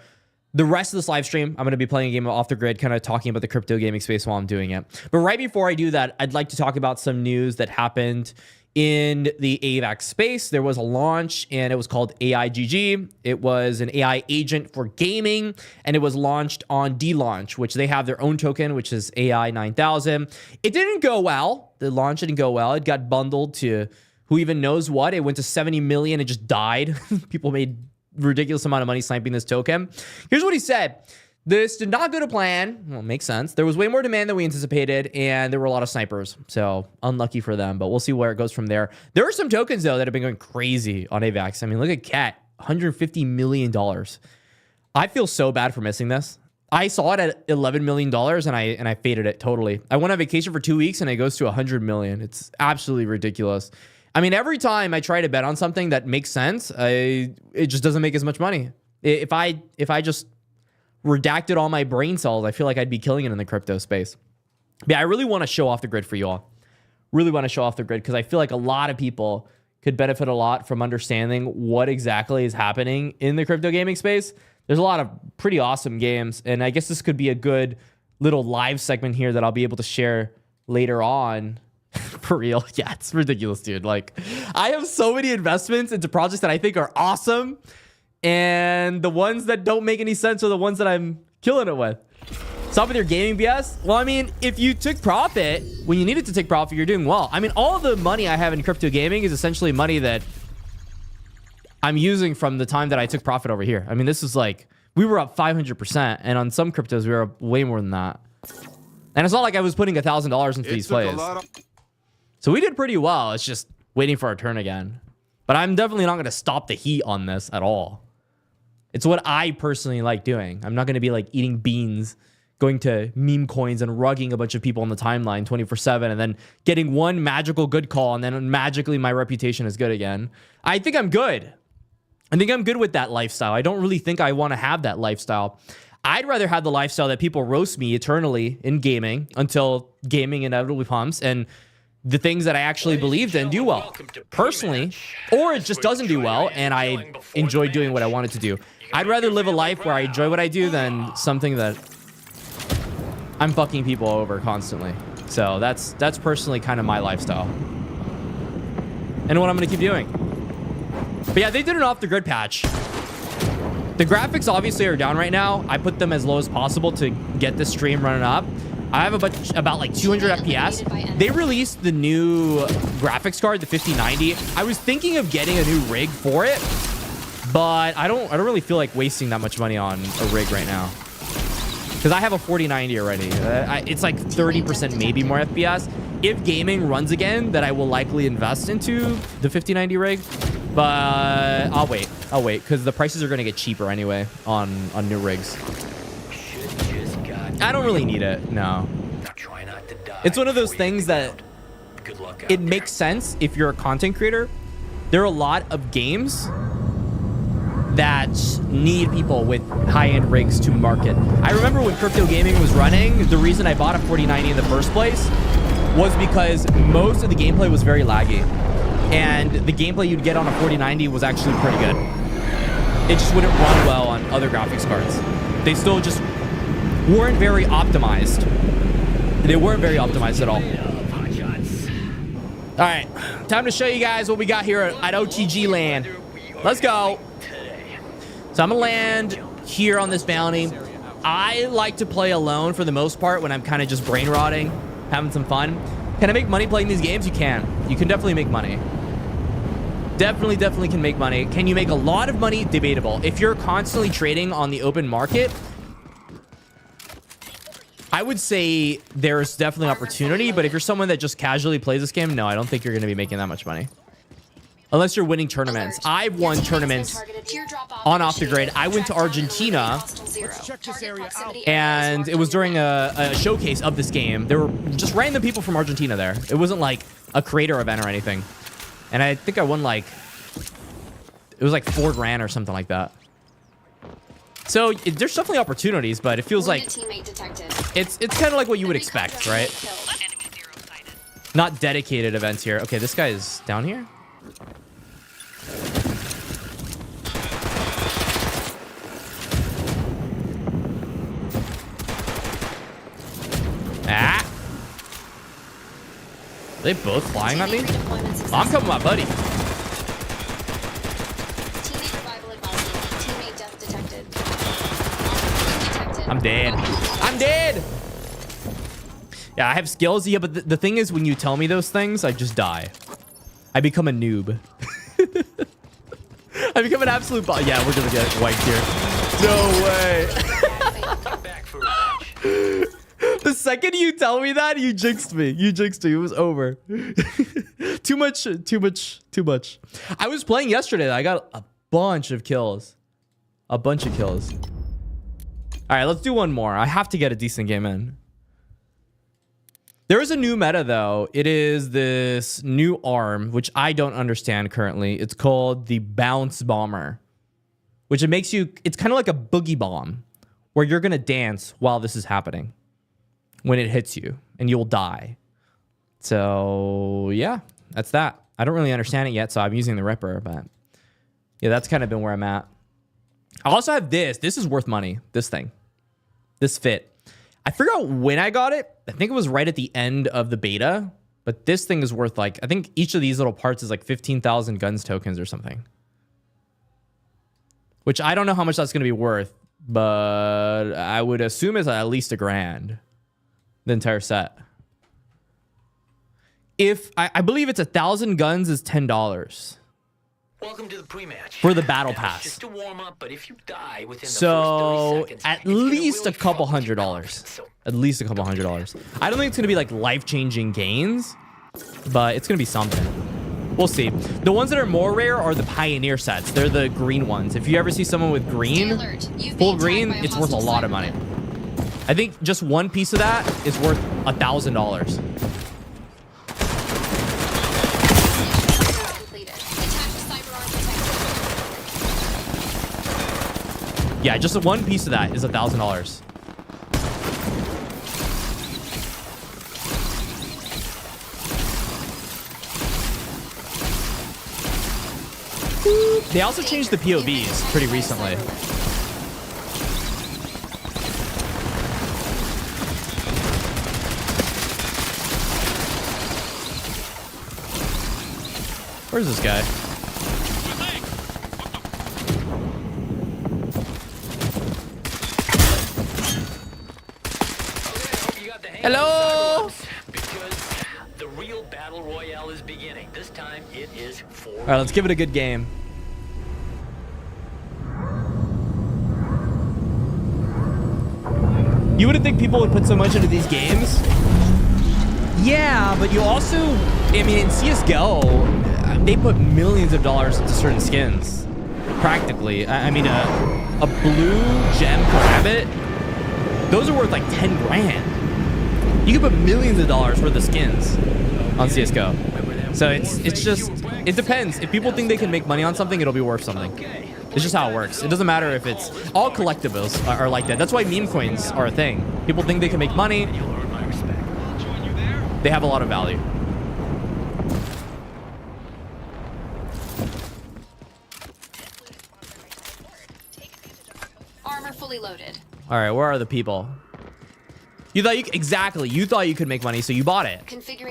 the rest of this live stream, I'm going to be playing a game of Off the Grid, kind of talking about the crypto gaming space while I'm doing it. But right before I do that, I'd like to talk about some news that happened in the AVAX space. There was a launch, and it was called AIGG. It was an AI agent for gaming, and it was launched on DLaunch, which they have their own token, which is AI 9000. It didn't go well. The launch didn't go well. It got bundled to who even knows what. It went to 70 million. It just died. People made ridiculous amount of money sniping this token. Here's what he said. This did not go to plan. Well, it makes sense. There was way more demand than we anticipated, and there were a lot of snipers. So unlucky for them, but we'll see where it goes from there. There are some tokens, though, that have been going crazy on AVAX. I mean, look at Cat, $150 million. I feel so bad for missing this. I saw it at $11 million, and I faded it totally. I went on vacation for 2 weeks, and it goes to $100 million. It's absolutely ridiculous. I mean, every time I try to bet on something that makes sense, it just doesn't make as much money. If I just redacted all my brain cells, I feel like I'd be killing it in the crypto space. But yeah, I really want to show off the grid for you all. Really want to show off the grid because I feel like a lot of people could benefit a lot from understanding what exactly is happening in the crypto gaming space. There's a lot of pretty awesome games, and I guess this could be a good little live segment here that I'll be able to share later on. For real. Yeah, it's ridiculous, dude. Like, I have so many investments into projects that I think are awesome, and the ones that don't make any sense are the ones that I'm killing it with. Stop with your gaming BS. Well, I mean, if you took profit when you needed to take profit, you're doing well. I mean, all of the money I have in crypto gaming is essentially money that I'm using from the time that I took profit over here. I mean, this is like, we were up 500%, and on some cryptos, we were up way more than that. And it's not like I was putting $1,000 into these plays. So we did pretty well. It's just waiting for our turn again. But I'm definitely not going to stop the heat on this at all. It's what I personally like doing. I'm not going to be like eating beans, going to meme coins and rugging a bunch of people on the timeline 24/7 and then getting one magical good call and then magically my reputation is good again. I think I'm good. I think I'm good with that lifestyle. I don't really think I want to have that lifestyle. I'd rather have the lifestyle that people roast me eternally in gaming until gaming inevitably pumps and the things that I actually believed in do well personally, or it just doesn't do well and I enjoy doing what I wanted to do. I'd rather live a life where I enjoy what I do than something that I'm fucking people over constantly. So that's personally kind of my lifestyle and what I'm going to keep doing. But yeah, they did an off the grid patch. The graphics obviously are down right now. I put them as low as possible to get the stream running up. I have about like 200 FPS. They released the new graphics card, the 5090. I was thinking of getting a new rig for it, but I don't really feel like wasting that much money on a rig right now. Because I have a 4090 already. It's like 30% maybe more FPS. If gaming runs again, then I will likely invest into the 5090 rig. But I'll wait because the prices are going to get cheaper anyway on new rigs. I don't really need it. No. It's one of those things that it makes sense if you're a content creator. There are a lot of games that need people with high-end rigs to market. I remember when crypto gaming was running, the reason I bought a 4090 in the first place was because most of the gameplay was very laggy. And the gameplay you'd get on a 4090 was actually pretty good. It just wouldn't run well on other graphics cards. They still just weren't very optimized. They weren't very optimized at all. All right, time to show you guys what we got here at OTG land. Let's go. So I'm gonna land here on this bounty. I like to play alone for the most part when I'm kind of just brain rotting, having some fun. Can I make money playing these games? You can. You can definitely make money. Definitely can make money. Can you make a lot of money? Debatable. If you're constantly trading on the open market, I would say there's definitely opportunity, but if you're someone that just casually plays this game, no, I don't think you're going to be making that much money. Unless you're winning tournaments. I've won tournaments on off the grid. I went to Argentina, and it was during a showcase of this game. There were just random people from Argentina there. It wasn't like a creator event or anything. And I think I won like, it was like $4 grand or something like that. So there's definitely opportunities, but it feels like it's kind of like what you would expect, right? Not dedicated events here. Okay, this guy is down here. Ah! Are they both flying at me? I'm coming with my buddy. I'm dead. I'm dead! Yeah, I have skills. Yeah, but the thing is, when you tell me those things, I just die. I become a noob. I become an absolute bot. Yeah, we're gonna get wiped here. No way. The second you tell me that, you jinxed me. You jinxed me. It was over. Too much. I was playing yesterday. I got a bunch of kills. A bunch of kills. All right, let's do one more. I have to get a decent game in. There is a new meta, though. It is this new arm, which I don't understand currently. It's called the Bounce Bomber, which it makes you... It's kind of like a boogie bomb, where you're going to dance while this is happening when it hits you, and you'll die. So, yeah, that's that. I don't really understand it yet, so I'm using the Ripper, but... Yeah, that's kind of been where I'm at. I also have this. This is worth money, this thing. This fit. I forgot when I got it. I think it was right at the end of the beta. But this thing is worth like... I think each of these little parts is like 15,000 guns tokens or something. Which I don't know how much that's going to be worth. But I would assume it's at least $1 grand. The entire set. If... I believe it's 1,000 guns is $10. Welcome to the pre-match. For the battle pass. Just to warm up, but if you die within the so first 30 seconds, at least a couple $100. At least a couple $100. I don't think it's gonna be like life-changing gains, but it's gonna be something. We'll see. The ones that are more rare are the Pioneer sets. They're the green ones. If you ever see someone with green, full green, it's worth a lot of money. I think just one piece of that is worth $1,000. Yeah, just one piece of that is $1,000. They also changed the POVs pretty recently. Where's this guy? Hello. Because the real battle royale is beginning. This time it is for. All right, let's give it a good game. You wouldn't think people would put so much into these games. Yeah, but you also, I mean, in CSGO, they put millions of dollars into certain skins. Practically. I mean, a blue gem rabbit, those are worth like 10 grand. You can put millions of dollars worth of skins on CSGO. So it's just, it depends. If people think they can make money on something, it'll be worth something. It's just how it works. It doesn't matter if it's, all collectibles are like that. That's why meme coins are a thing. People think they can make money. They have a lot of value. Armor fully loaded. All right, where are the people? You thought you thought you could make money, so you bought it.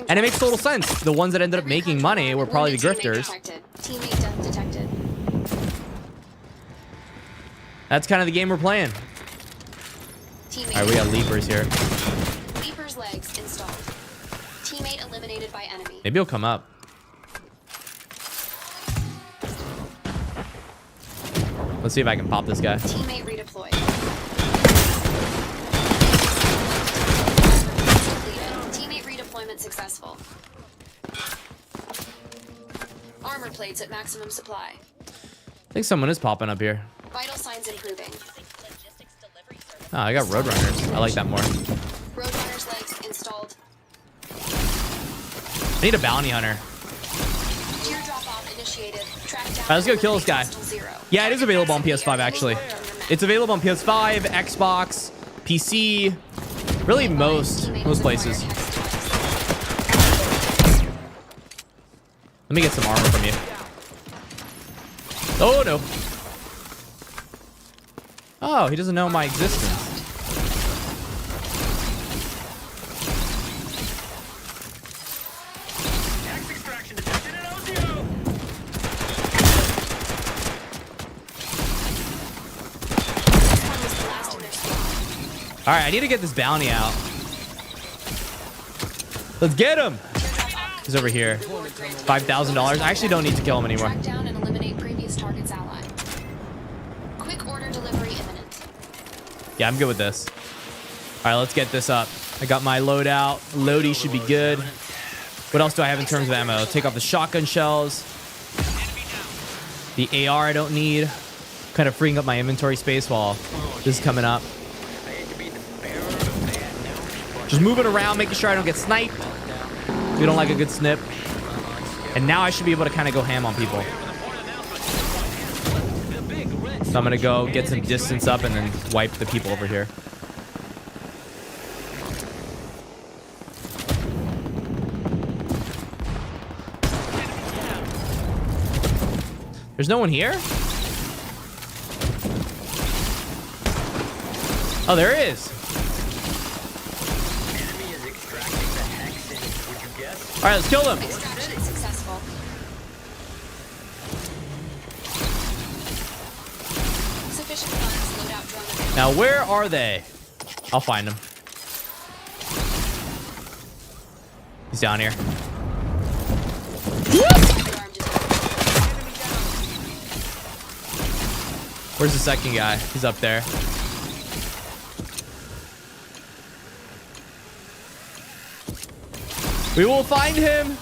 And it makes total sense. The ones that ended up making money were probably the grifters. Teammate death detected. That's kind of the game we're playing. All right, we got leapers here. Leaper's legs installed. Teammate eliminated by enemy. Maybe he'll come up. Let's see if I can pop this guy. Teammate redeployed. Teammate redeployment successful. Armor plates at maximum supply. I think someone is popping up here. Vital signs improving. Oh, I got Roadrunners. I like that more. Roadrunner's legs installed. I need a bounty hunter. Teardrop off initiated. Track down. All right, let's go kill this guy. Yeah, it is available on PS5, actually. It's available on PS5, Xbox, PC, really most places. Let me get some armor from you. Oh, no. Oh, he doesn't know my existence. All right, I need to get this bounty out. Let's get him. He's over here. $5,000. I actually don't need to kill him anymore. Track down and eliminate previous target's ally. Quick order delivery imminent. Yeah, I'm good with this. All right, let's get this up. I got my loadout. Loady should be good. What else do I have in terms of ammo? Take off the shotgun shells. The AR I don't need. Kind of freeing up my inventory space while this is coming up. Just moving around, making sure I don't get sniped. We don't like a good snip. And now I should be able to kind of go ham on people. So I'm going to go get some distance up and then wipe the people over here. There's no one here? Oh, there is. All right, let's kill them. Extraction successful. Sufficient funds. Loadout drone available. Now, where are they? I'll find them. He's down here. Where's the second guy? He's up there. We will find him.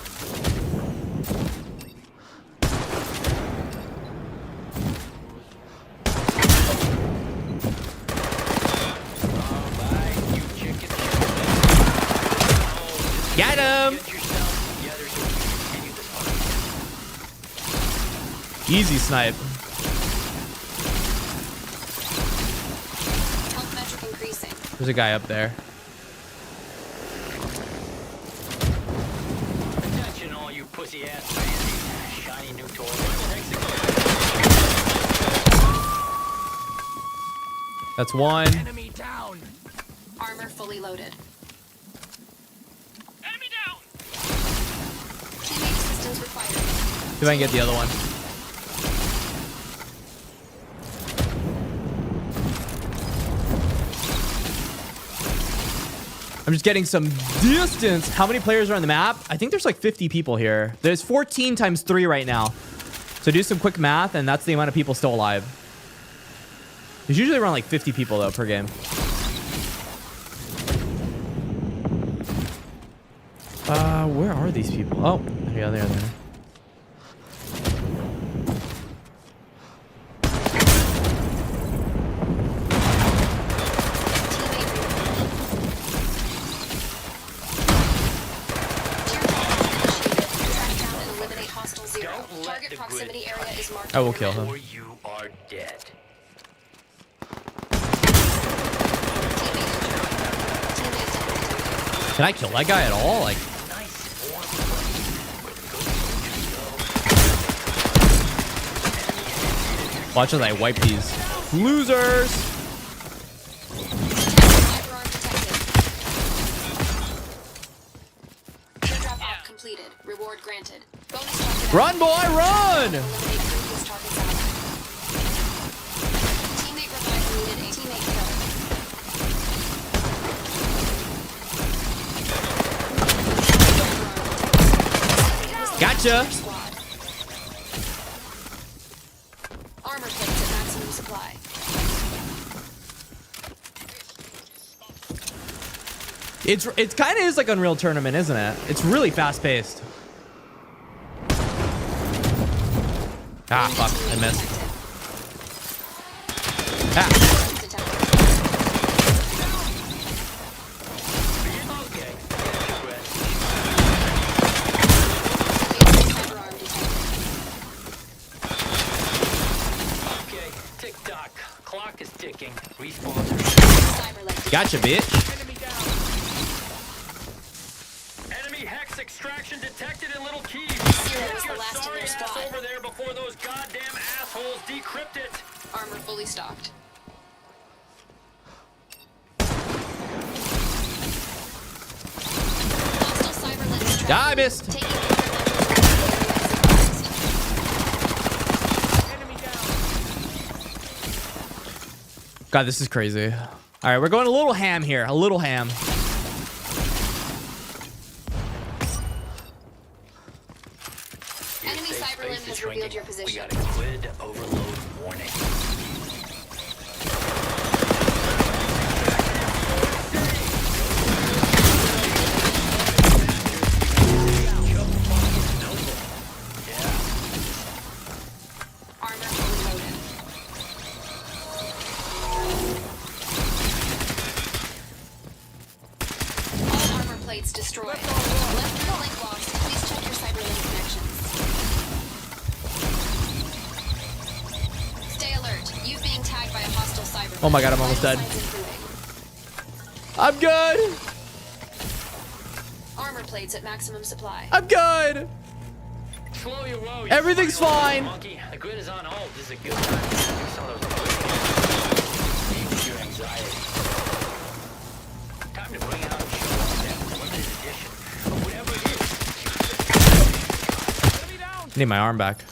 Get him. Easy snipe. Health metric increasing. There's a guy up there. Attention, all you pussy ass fans. Shiny new toy. That's one. Enemy down. Armor fully loaded. Enemy down. Teammate assistance required. See if I can get the other one. I'm just getting some distance. How many players are on the map? I think there's like 50 people here. There's 14 times 3 right now. So do some quick math, and that's the amount of people still alive. There's usually around like 50 people, though, per game. Where are these people? Oh, yeah, they are there. Target proximity area is marked. I will kill him. Or you are dead. Can I kill that guy at all? Like, watch as I wipe these losers. Airdrop op completed. Reward granted. Bonus target. Run, boy, run! Eliminate previous targets out. Teammate revival needed. A teammate killed. Gotcha. Squad. Armor plates at maximum supply. It kind of is like Unreal Tournament, isn't it? It's really fast paced. Ah, fuck, I missed. Ah. Okay, tick tock. Clock is ticking. Respawn. Gotcha, bitch. Enemy hex extraction detected in Little Key. Zero's the Your last in sorry their ass squad. over there before those goddamn assholes decrypt it. Armor fully stocked. Hostile cyberlink is Ah, I tracking. missed. Taking God, this is crazy. All right, we're going a little ham here. A little ham. Enemy cyberlink has revealed your We position. got a grid overload warning. Armor fully loaded. All armor plates destroyed. Left rear link lost. Please check your cyberlink connections. Stay alert. You being tagged by a hostile cyberlink. Oh my God, I'm almost Vital dead. signs improving. I'm good. Armor plates at maximum supply. I'm good. Slow your roll. You Everything's spinal fine. Monkey. The grid is on hold. This is a good time to do some of those ease your anxiety. Time to bring out and show off that limited edition of whatever it is. Enemy down. I need my arm back.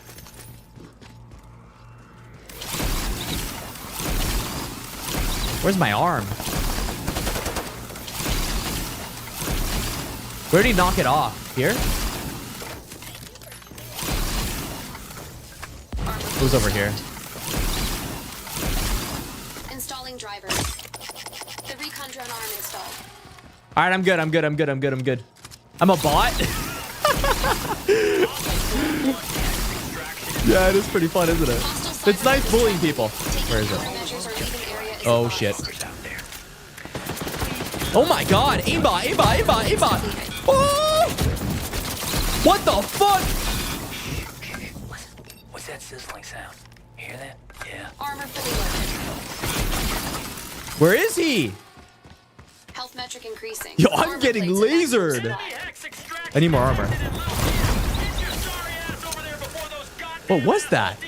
Where's my arm? Where did he knock it off? Here? Who's over here? Installing drivers. The recon drone arm installed. All right, I'm good. I'm good. I'm good. I'm good. I'm good. I'm a bot? Yeah, it is pretty fun, isn't it? It's nice bullying people. Where is it? Oh, shit. Oh my god. Aimbot, aimbot, aimbot, aimbot. Oh! What the fuck? What's that sizzling sound? You hear that? Yeah. Armor fully loaded. Where is he? Health metric increasing. Yo, I'm Armor getting plates lasered. I need more armor. What was that?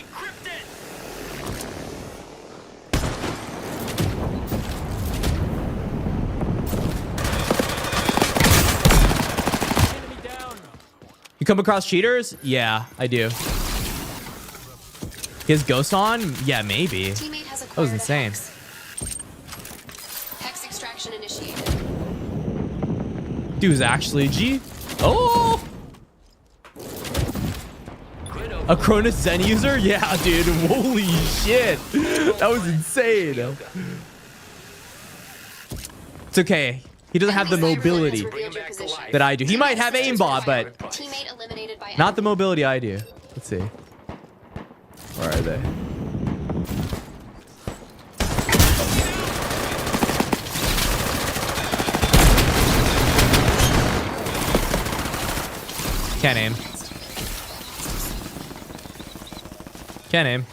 You come across cheaters? Yeah, I do. His ghost on? Yeah, maybe. Teammate has That was acquired a insane. Hex extraction initiated. Dude's actually G. Oh! A Cronus Zen user? Yeah, dude. Holy shit. That was insane. It's okay. He doesn't have the mobility that I do. He might have aimbot, but Teammate eliminated by not the mobility I do. Let's see. Where are they? Can't aim. Can't aim.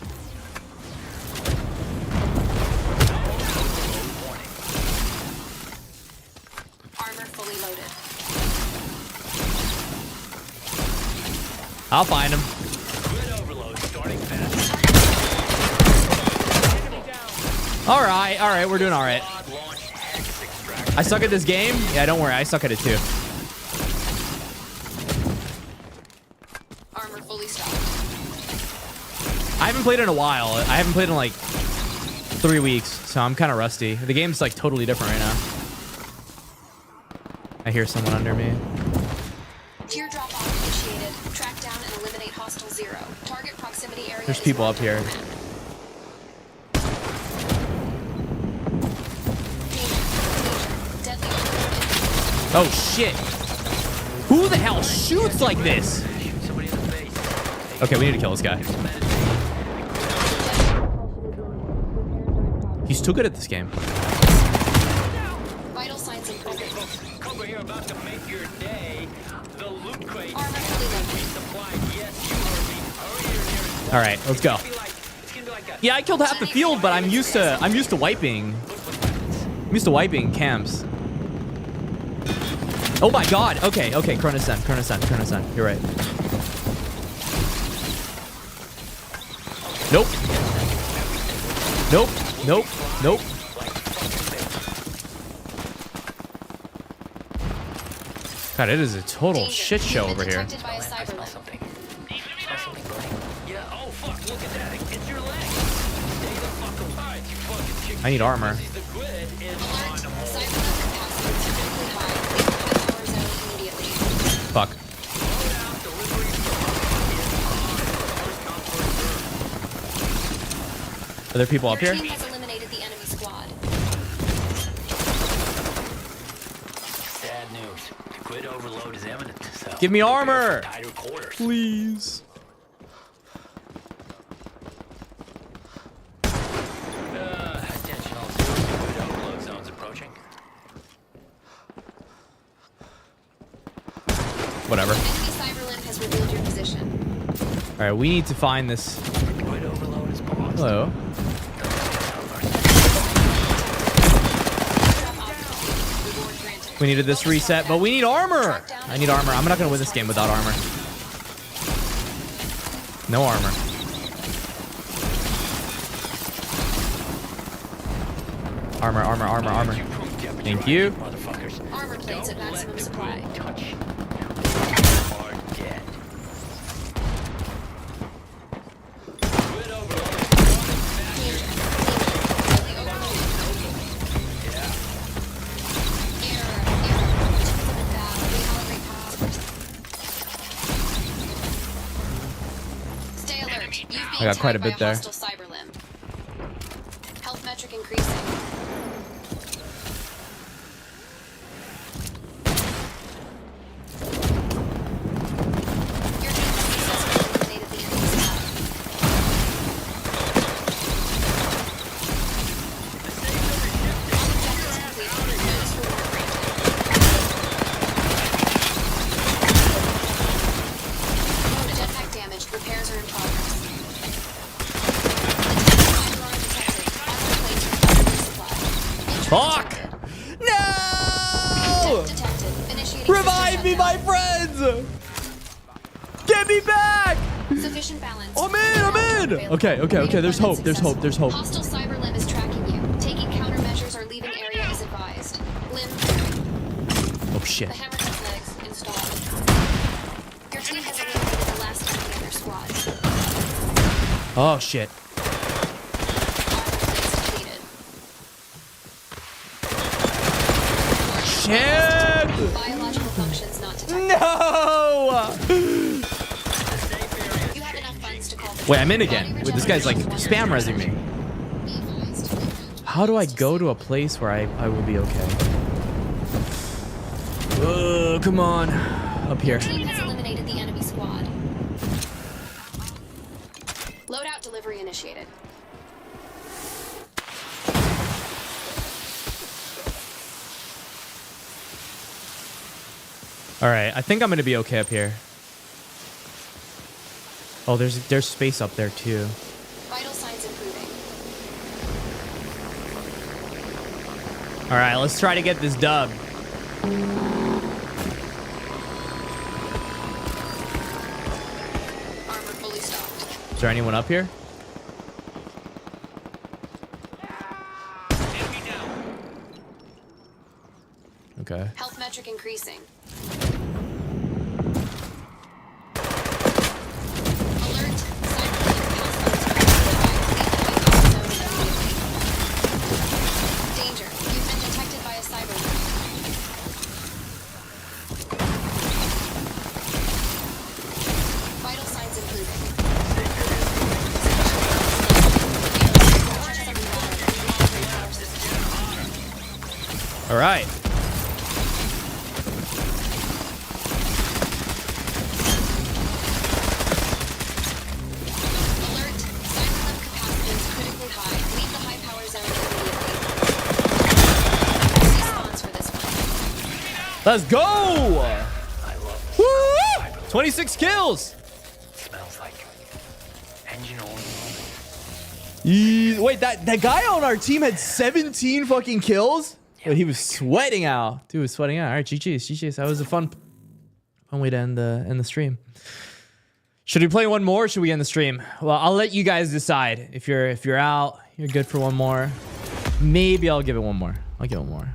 Armor fully loaded. I'll find him. All right, we're doing all right. I suck at this game. Yeah, don't worry, I suck at it too. Armor fully stocked. I haven't played in a while. I haven't played in like 3 weeks, so I'm kind of rusty. The game's like totally different right now. I hear someone under me. Teardrop off initiated. Track down and eliminate hostile 0. Target proximity area. There's is people up marked on here. the map. Deadly overloaded. Oh shit! Who the hell shoots like this? Okay, we need to kill this guy. He's too good at this game. Vital signs improving. Cobra here about to make your day. The loot crate Armor fully loaded. supplied. Yes, you heard me. Hurry, All right, let's go. Yeah, I killed half the field, but I'm used to wiping. I'm used to wiping camps. Oh my god. Okay, Cronus Zen. You're right. Nope. God, it is a total Danger. shit show over here. Detected by a cyber limb. something. Yeah, oh fuck, look at that. It's your leg. Stay the fuck apart, you fucking chicken. I need armor. The grid is on Cyber limb capacity typically high. Leave the high power zone immediately. Fuck. Are there people up Your here? team has eliminated the enemy squad. sad news. The grid overload is imminent. So Give me armor, tighter quarters. please. Attention all zero. Grid overload zone's approaching. Whatever. Enemy cyber limb has revealed your position. All right, we need to find this. Grid overload is paused. Hello. Reward granted. We needed this reset, but we need armor. I need armor. I'm not gonna win this game without armor. No armor. Armor. Thank you. Motherfuckers. Armor plates at maximum supply. Touch. Are dead. Grid overload. Stay alert. You've been I got quite a tagged bit by there. hostile cyber limb. Health metric increasing. Revive me, my friends! Get me back! Sufficient balance. I'm in! Okay, there's hope, there's hope. Hostile cyber limb is tracking you. Taking countermeasures or leaving area is advised. Limb. Oh shit. The hammer has legs installed. Your team has eliminated the last enemy of their squad. Oh shit. Shit! Biological functions not detected. No! You have enough funds to call the Wait, I'm in again. Wait, this guy's like spam resing me. How do I go to a place where I will be okay? Oh, come on. Up here. Team has eliminated the enemy squad. Loadout delivery initiated. All right, I think I'm gonna be okay up here. Oh, there's space up there too. Vital signs improving. All right, let's try to get this dub. Armor fully stocked. Is there anyone up here? Okay. Health metric increasing. Alert. Danger. You've been detected by a cyber vital signs improving. All right. Let's go! Woo! 26 kills. Smells like engine oil. Wait, that guy on our team had 17 fucking kills? Wait, he was sweating out. Dude was sweating out. All right, GG's. That was a fun way to end the stream. Should we play one more or should we end the stream? Well, I'll let you guys decide. If you're out, you're good for one more. Maybe I'll give it one more. I'll give it one more.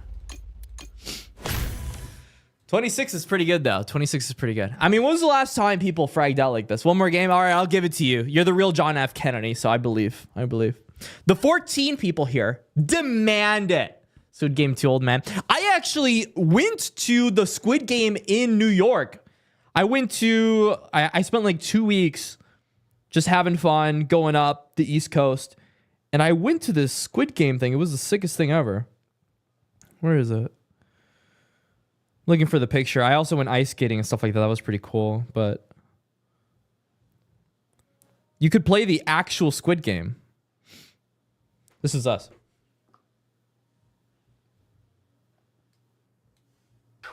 26 is pretty good, though. 26 is pretty good. I mean, when was the last time people fragged out like this? One more game? All right, I'll give it to you. You're the real John F. Kennedy, so I believe. The 14 people here demand it. Squid Game 2, old man. I actually went to the Squid Game in New York. I spent like 2 weeks just having fun, going up the East Coast. And I went to this Squid Game thing. It was the sickest thing ever. Where is it? Looking for the picture. I also went ice skating and stuff like that. That was pretty cool, but you could play the actual Squid Game. This is us.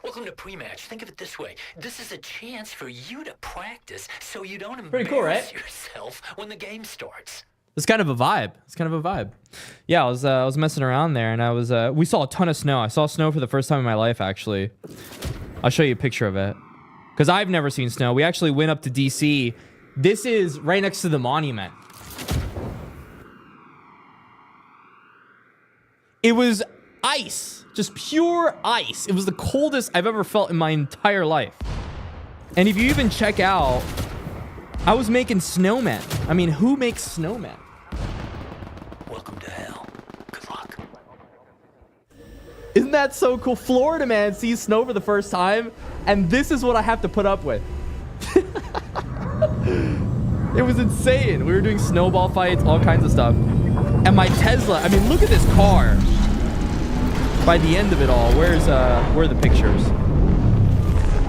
Welcome to pre-match. Think of it this way. This is a chance for you to practice so you don't Pretty cool, right? embarrass yourself when the game starts. It's kind of a vibe. Yeah, I was messing around there, and we saw a ton of snow. I saw snow for the first time in my life, actually. I'll show you a picture of it, because I've never seen snow. We actually went up to DC. This is right next to the monument. It was ice, just pure ice. It was the coldest I've ever felt in my entire life. And if you even check out, I was making snowmen. I mean, who makes snowmen? Welcome to hell. Good luck. Isn't that so cool? Florida man sees snow for the first time, and this is what I have to put up with. It was insane. We were doing snowball fights, all kinds of stuff. And my Tesla, I mean, look at this car. By the end of it all, where are the pictures?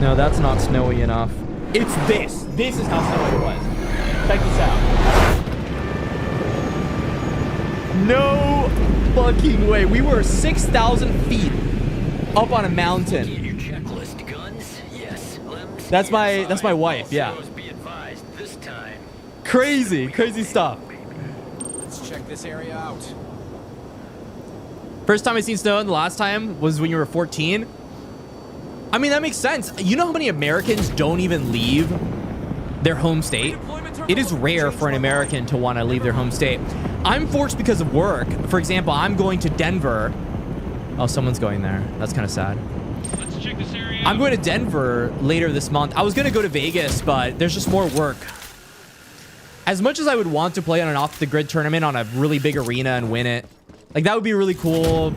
No, that's not snowy enough. It's this. This is how snowy it was. Check this out. No fucking way. We were 6,000 feet up on a mountain. Your checklist, guns, yes. Limbs, That's my wife, yeah. be advised this time. Crazy stuff. Let's check this area out. First time I seen snow, and the last time was when you were 14. I mean, that makes sense. You know how many Americans don't even leave their home state? It is rare for an American to want to leave their home state. I'm forced because of work. For example, I'm going to Denver. Oh, someone's going there. That's kind of sad. Let's check this area. I'm going to Denver later this month. I was going to go to Vegas, but there's just more work. As much as I would want to play on an off-the-grid tournament on a really big arena and win it, like, that would be really cool.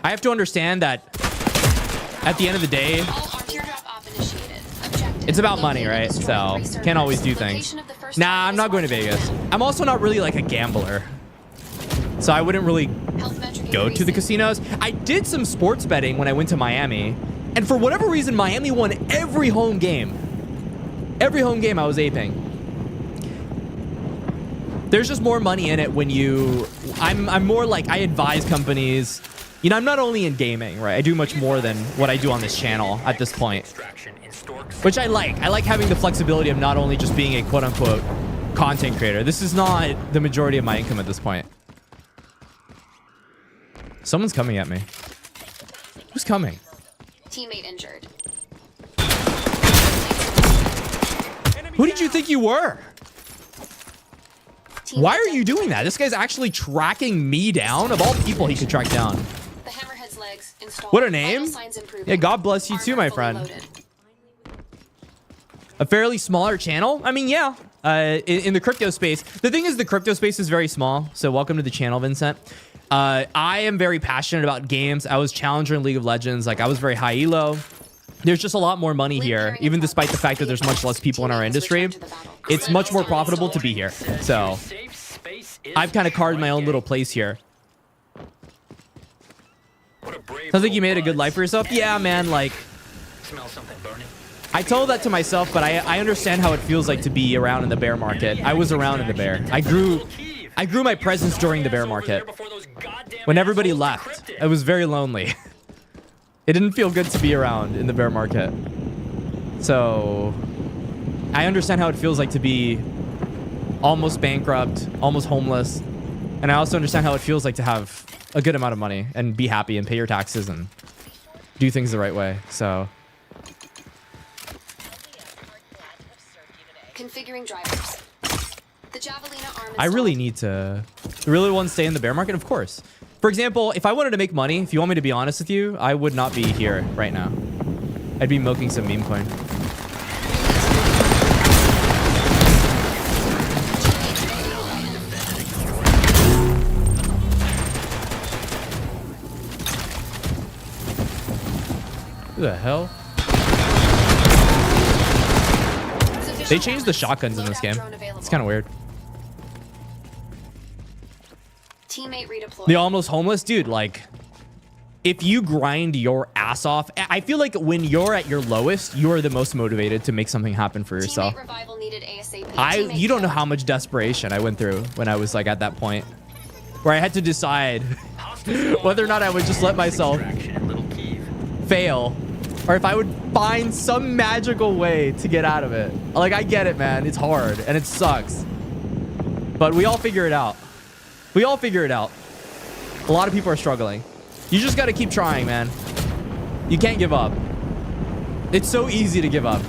I have to understand that at the end of the day, it's about money, right? So, can't always do things. Nah, I'm not going to Vegas. I'm also not really like a gambler. So I wouldn't really go to the casinos. I did some sports betting when I went to Miami. And for whatever reason, Miami won every home game. Every home game I was aping. There's just more money in it when you... I'm more like, I advise companies. You know, I'm not only in gaming, right? I do much more than what I do on this channel at this point. Which I like. I like having the flexibility of not only just being a quote-unquote content creator. This is not the majority of my income at this point. Someone's coming at me. Who's coming? Teammate injured. Who did you think you were? Why are you doing that? This guy's actually tracking me down. Of all people he could track down. The hammerhead's legs installed. What a name. Yeah, God bless you too, my friend. A fairly smaller channel? I mean, yeah. In the crypto space. The thing is, the crypto space is very small. So welcome to the channel, Vincent. I am very passionate about games. I was challenger in League of Legends. Like, I was very high elo. There's just a lot more money here, even despite the fact that there's much less people in our industry. It's much more profitable to be here. So I've kind of carved my own little place here. Sounds like you made a good life for yourself. Yeah, man, like, I told that to myself, but I understand how it feels like to be around in the bear market. I was around in the bear. I grew my presence during the bear market. When everybody left, I was very lonely. It didn't feel good to be around in the bear market. So I understand how it feels like to be almost bankrupt, almost homeless. And I also understand how it feels like to have a good amount of money and be happy and pay your taxes and do things the right way. So Configuring drivers. The Javelina arm. I really need to really want to stay in the bear market, of course. For example, if I wanted to make money, if you want me to be honest with you, I would not be here right now. I'd be milking some meme coin. Who the hell? They changed the shotguns in this game. It's kind of weird. Teammate redeployed. The almost homeless dude, like, if you grind your ass off, I feel like when you're at your lowest, you are the most motivated to make something happen for yourself. Teammate revival needed ASAP. You don't know how much desperation I went through when I was like at that point where I had to decide whether or not I would just let myself fail or if I would find some magical way to get out of it. Like, I get it, man. It's hard and it sucks, but we all figure it out. We all figure it out. A lot of people are struggling. You just got to keep trying, man. You can't give up. It's so easy to give up.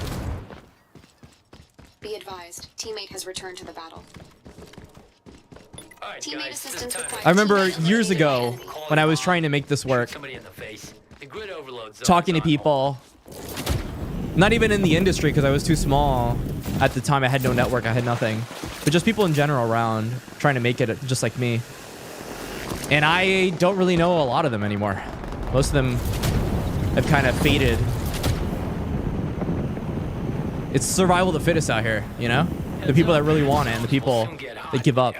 Be advised, teammate has returned to the battle. Teammate assistance required. I remember years ago when I was trying to make this work, talking to people, not even in the industry because I was too small. At the time, I had no network. I had nothing. But just people in general around trying to make it just like me. And I don't really know a lot of them anymore. Most of them have kind of faded. It's survival of the fittest out here, you know? The people that really want it and the people that give up.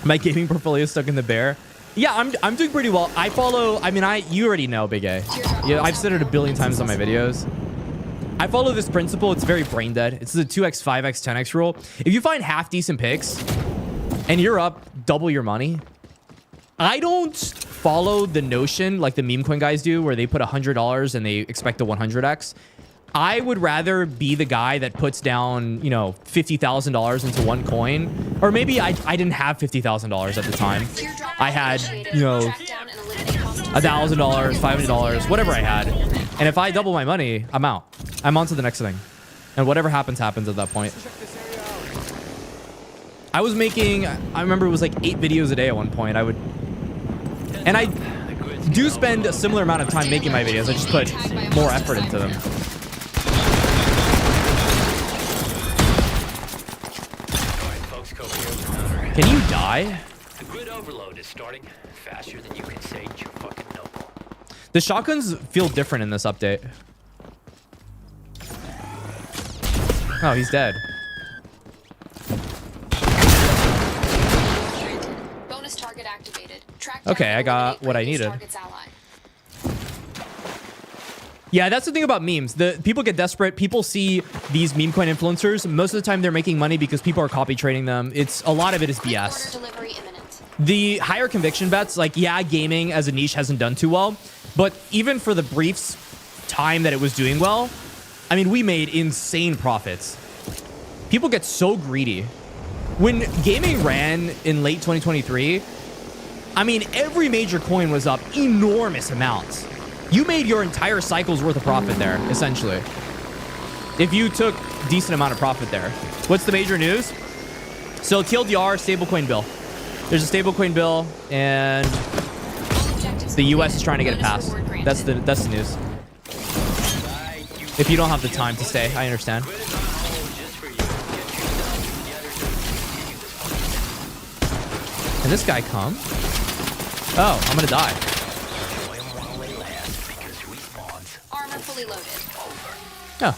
My gaming portfolio is stuck in the bear. Yeah, I'm doing pretty well. I follow, I mean, you already know, Big A. Yeah, I've said it a billion times on my videos. I follow this principle. It's very brain dead. It's the 2x, 5x, 10x rule. If you find half decent picks and you're up double your money, I don't follow the notion like the meme coin guys do where they put $100 and they expect a 100x. I would rather be the guy that puts down, you know, $50,000 into one coin. Or maybe I didn't have $50,000 at the time. I had, you know, $1,000, $500, whatever I had. And if I double my money, I'm out. I'm on to the next thing. And whatever happens, happens at that point. I was making, I remember it was like 8 videos a day at one point. And I do spend a similar amount of time making my videos. I just put more effort into them. Can you die? The grid overload is starting faster than you can say your fucking no. The shotguns feel different in this update. Oh, he's dead. Bonus target activated. Track Okay, I got what I needed. Yeah, that's the thing about memes. The people get desperate. People see these meme coin influencers. Most of the time, they're making money because people are copy trading them. A lot of it is BS. The higher conviction bets, like, yeah, gaming as a niche hasn't done too well, but even for the brief time that it was doing well, I mean, we made insane profits. People get so greedy. When gaming ran in late 2023, I mean, every major coin was up enormous amounts. You made your entire cycle's worth of profit there, essentially. If you took a decent amount of profit there. What's the major news? So TLDR, stablecoin bill. There's a stablecoin bill, and the US is trying to get it passed. That's the news. If you don't have the time to stay, I understand. Can this guy come? Oh, I'm gonna die. Armor fully loaded. Oh.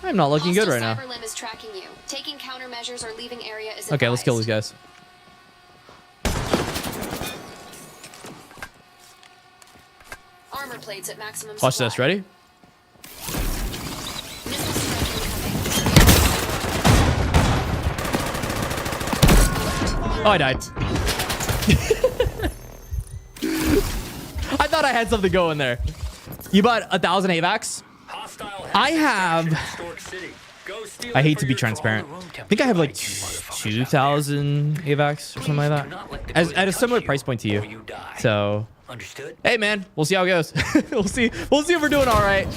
I'm not looking good right now. Cyber limb is tracking you. Taking countermeasures or leaving area is Okay, let's kill these guys. Armor plates at maximum Watch supply. this. Ready? Oh, I died. I thought I had something going there. You bought 1,000 AVAX? I have... I hate to be transparent. I think I have like 2,000 AVAX or something like that. At a similar price point to you. So... Hey man, we'll see how it goes. We'll see if we're doing all right.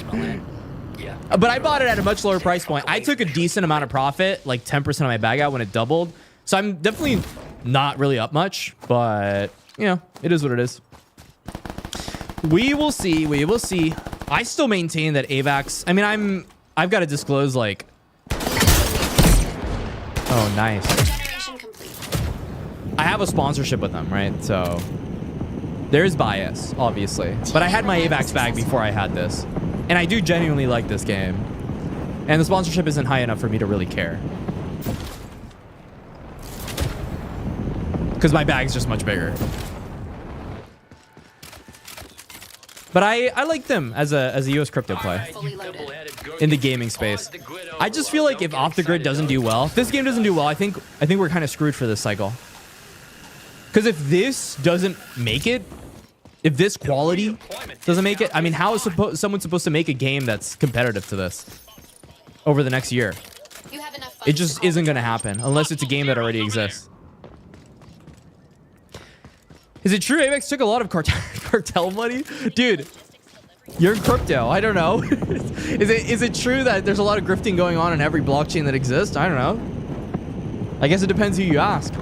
But I bought it at a much lower price point. I took a decent amount of profit, like 10% of my bag out when it doubled. So I'm definitely not really up much, but you know, it is what it is. We will see. We will see. I still maintain that AVAX. I mean, I've got to disclose like. Oh, nice. I have a sponsorship with them, right? So there's bias, obviously. But I had my AVAX bag before I had this, and I do genuinely like this game. And the sponsorship isn't high enough for me to really care. Because my bag's just much bigger. But I like them as a US crypto play in the gaming space. I just feel like if Off the Grid doesn't do well, if this game doesn't do well, I think we're kind of screwed for this cycle. Because if this doesn't make it, if this quality doesn't make it, I mean, how is someone supposed to make a game that's competitive to this over the next year? It just isn't going to happen unless it's a game that already exists. Is it true AVAX took a lot of cartel money? Dude, you're in crypto. I don't know. Is it true that there's a lot of grifting going on in every blockchain that exists? I don't know. I guess it depends who you ask.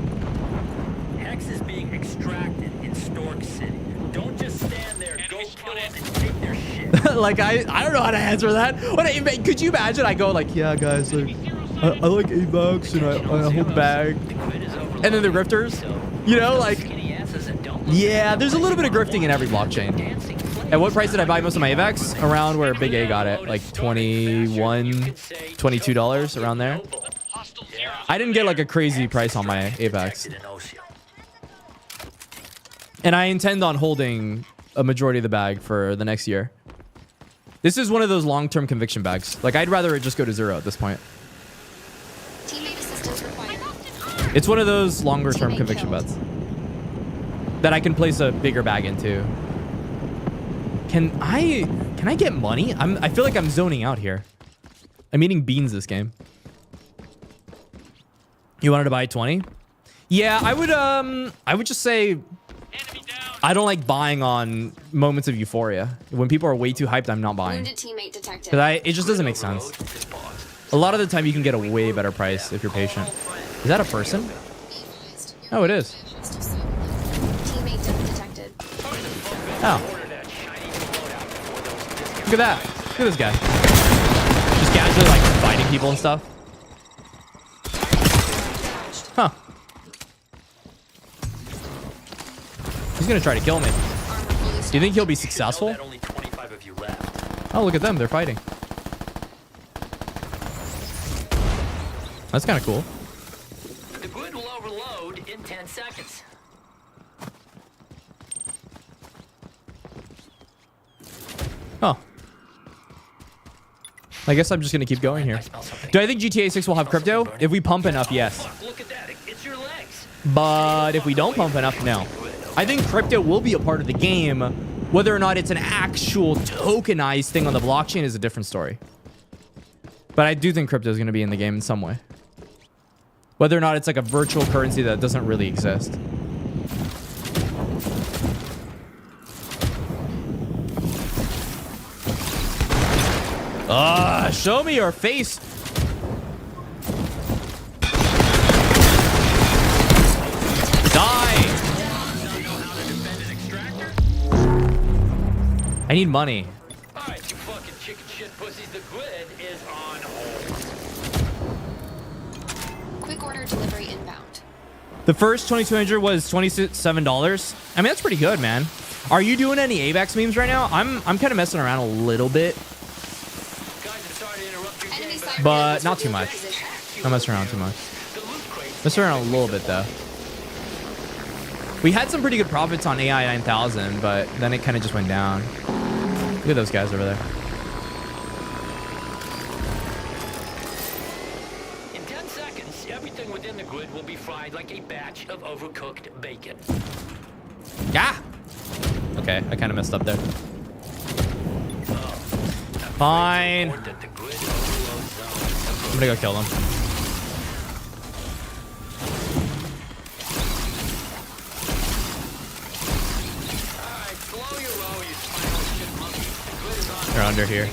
Hex is being extracted in Stork City. Don't just stand there. Go kill them and take their shit. Like, I don't know how to answer that. Could you imagine? I go like, yeah, guys, like, I like AVAX and I hold bag. And then the grifters, you know, like... Yeah, there's a little bit of grifting in every blockchain. At what price did I buy most of my AVAX? Around where Big A got it, like $21, $22, around there. I didn't get like a crazy price on my AVAX. And I intend on holding a majority of the bag for the next year. This is one of those long-term conviction bags. Like, I'd rather it just go to 0 at this point. It's one of those longer-term conviction bets that I can place a bigger bag into. Can I Can I get money? I feel like I'm zoning out here. I'm eating beans this game. You wanted to buy 20? Yeah, I would just say I don't like buying on moments of euphoria. When people are way too hyped, I'm not buying. Wounded teammate detected. Because it just doesn't make sense. A lot of the time you can get a way better price if you're patient. Is that a person? Oh, it is. Teammate detected. Oh. Look at that. Look at this guy. Just casually like fighting people and stuff. Huh. He's gonna try to kill me. Do you think he'll be successful? Oh, look at them. They're fighting. That's kind of cool. The grid will overload in 10 seconds. Oh. I guess I'm just gonna keep going here. Do I think GTA 6 will have crypto? If we pump enough, yes. Look at that. It's your legs. But if we don't pump enough, no. I think crypto will be a part of the game. Whether or not it's an actual tokenized thing on the blockchain is a different story. But I do think crypto is going to be in the game in some way. Whether or not it's like a virtual currency that doesn't really exist. Show me your face. Die. I need money. Alright, you fucking chicken shit pussies, the grid is on hold. Quick order delivery inbound. The first 2200 was $27. I mean, that's pretty good, man. Are you doing any AVAX memes right now? I'm kind of messing around a little bit. But not too much. Not messing around too much. Messing around a little bit, though. We had some pretty good profits on AI 9000, but then it kind of just went down. Look at those guys over there. In 10 seconds, everything within the grid will be fried like a batch of overcooked bacon. Yeah. Okay, I kind of messed up there. Fine. I'm gonna go kill them. They're under here.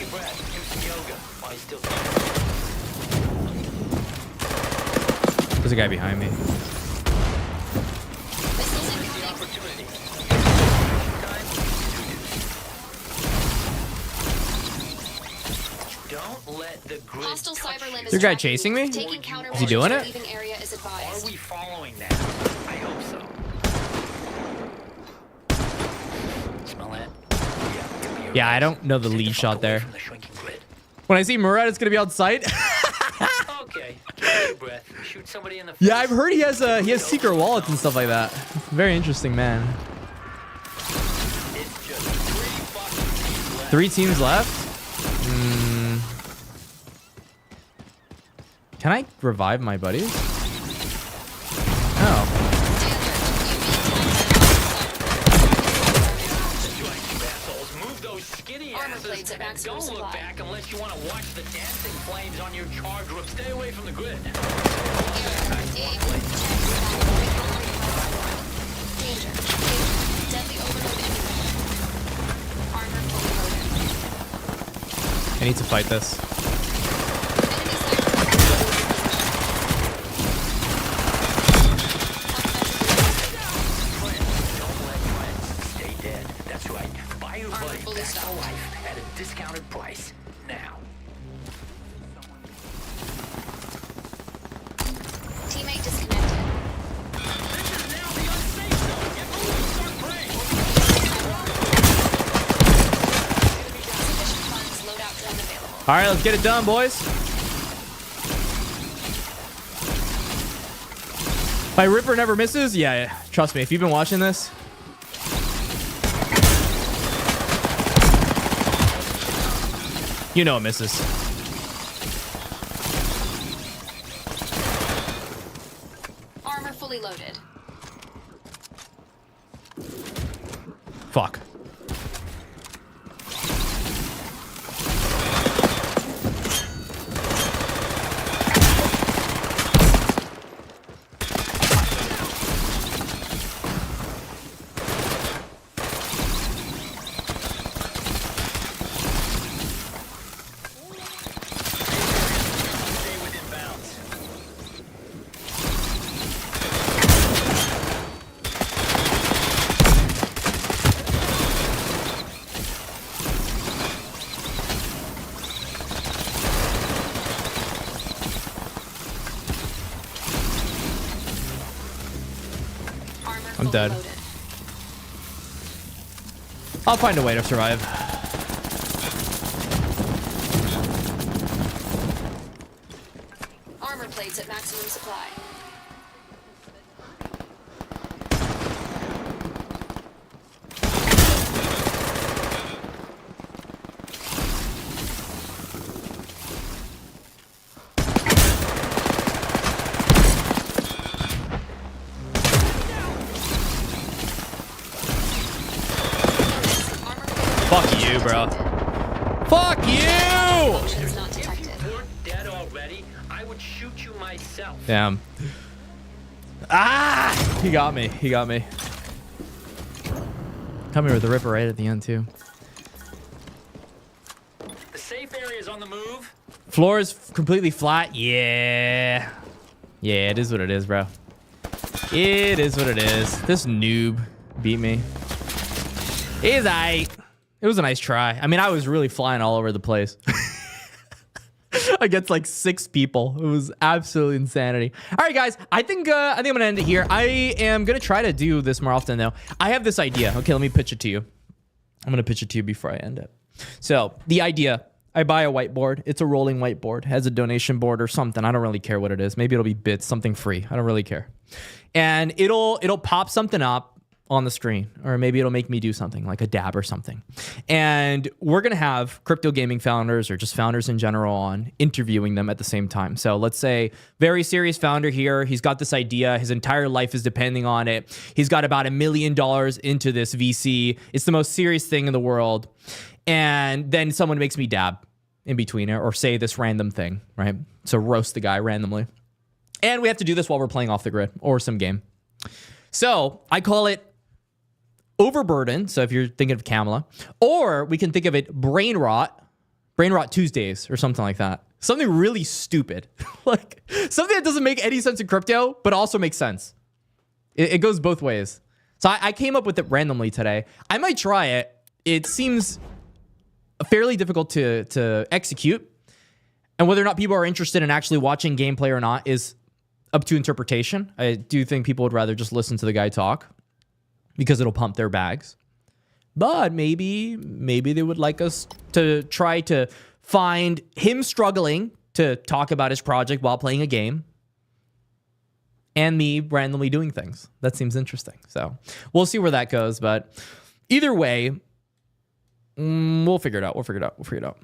There's a guy behind me. Don't let the grid Hostile cyber limb Is your guy chasing me? Is he doing it? Are we following that? I hope so. Smell that? Yeah, I don't know the lead shot there. When I see Murad, it's gonna be on site. Okay, take a breath. Shoot somebody in the face. Yeah, I've heard he has secret wallets and stuff like that. Very interesting, man. It's just 3 fucking teams left. 3 teams left? Can I revive my buddies? Oh. Move those skinny asses and don't look back unless you want to watch the dancing flames on your charge room. Stay away from the grid. I need to fight this. Stay dead. That's right. Buy your buddy back for life at a discounted price now. Teammate disconnected. This is now the unsafe zone. Get moving and start praying. Sufficient funds. Loadout drone available. All right, let's get it done, boys. My Ripper never misses? Yeah, trust me. If you've been watching this. You know it misses. Armor fully loaded. Fuck. I'm dead. Loaded. I'll find a way to survive. Armor plates at maximum supply. Fuck you, bro. Fuck you! Motion's not detected. If you weren't dead already, I would shoot you myself. Damn. Ah! He got me. He got me. Come here with the ripper right at the end, too. The safe area is on the move. Floor is completely flat. Yeah. Yeah, it is what it is, bro. It is what it is. This noob beat me. He's aight. It was a nice try. I mean, I was really flying all over the place. Against like 6 people. It was absolute insanity. All right, guys. I think I'm gonna end it here. I am gonna try to do this more often, though. I have this idea. Okay, let me pitch it to you. I'm gonna pitch it to you before I end it. So the idea: I buy a whiteboard. It's a rolling whiteboard. It has a donation board or something. I don't really care what it is. Maybe it'll be bits, something free. I don't really care. And it'll pop something up on the screen, or maybe it'll make me do something like a dab or something. And we're going to have crypto gaming founders or just founders in general on, interviewing them at the same time. So let's say very serious founder here. He's got this idea. His entire life is depending on it. He's got about $1 million into this VC. It's the most serious thing in the world. And then someone makes me dab in between it or say this random thing, right? So roast the guy randomly. And we have to do this while we're playing off the grid or some game. So I call it overburden. So if you're thinking of Kamala, or we can think of it brain rot Tuesdays or something like that. Something really stupid, like something that doesn't make any sense in crypto, but also makes sense. It goes both ways. So I came up with it randomly today. I might try it. It seems fairly difficult to execute. And whether or not people are interested in actually watching gameplay or not is up to interpretation. I do think people would rather just listen to the guy talk, because it'll pump their bags. But maybe they would like us to try to find him struggling to talk about his project while playing a game, and me randomly doing things. That seems interesting. So we'll see where that goes. But either way, we'll figure it out. We'll figure it out.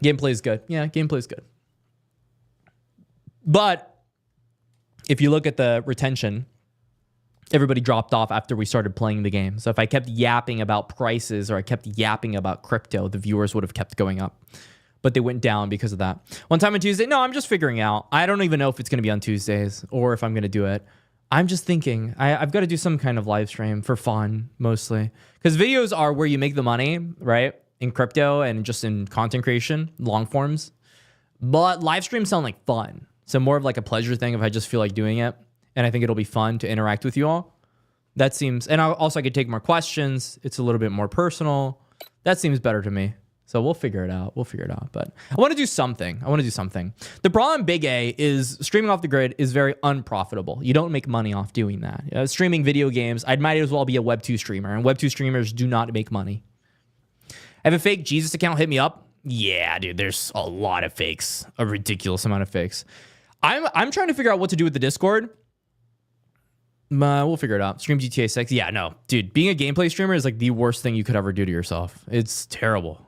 Gameplay is good. Yeah, gameplay is good. But if you look at the retention, everybody dropped off after we started playing the game. So if I kept yapping about prices or I kept yapping about crypto, the viewers would have kept going up. But they went down because of that. One time on Tuesday, no, I'm just figuring out. I don't even know if it's going to be on Tuesdays or if I'm going to do it. I'm just thinking I've got to do some kind of live stream for fun, mostly. Because videos are where you make the money, right? In crypto and just in content creation, long forms. But live streams sound like fun. So more of like a pleasure thing if I just feel like doing it. And I think it'll be fun to interact with you all. That seems, and also I could take more questions. It's a little bit more personal. That seems better to me. So we'll figure it out. But I want to do something. The problem, Big A, is streaming off the grid is very unprofitable. You don't make money off doing that. Streaming video games, I might as well be a Web2 streamer. And Web2 streamers do not make money. I have a fake Jesus account. Hit me up. Yeah, dude, there's a lot of fakes. A ridiculous amount of fakes. I'm trying to figure out what to do with the Discord. We'll figure it out. Stream GTA 6. Yeah, no. Dude, being a gameplay streamer is like the worst thing you could ever do to yourself. It's terrible.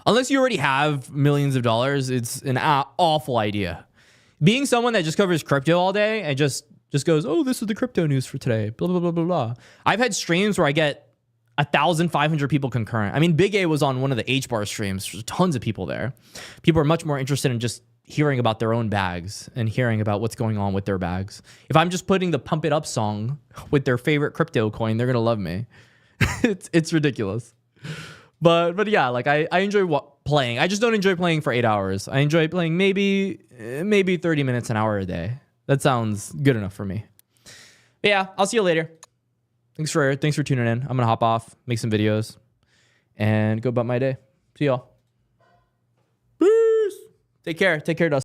Unless you already have millions of dollars, it's an awful idea. Being someone that just covers crypto all day and just goes, oh, this is the crypto news for today, blah, blah, blah, blah, blah. I've had streams where I get 1,500 people concurrent. I mean, Big A was on one of the H-bar streams. There's tons of people there. People are much more interested in just hearing about their own bags and hearing about what's going on with their bags. If I'm just putting the Pump It Up song with their favorite crypto coin, they're going to love me. It's ridiculous. But yeah, like I enjoy playing. I just don't enjoy playing for 8 hours. I enjoy playing maybe 30 minutes, an hour a day. That sounds good enough for me. But yeah, I'll see you later. Thanks for tuning in. I'm going to hop off, make some videos, and go about my day. See y'all. Peace. Take care, Dustin.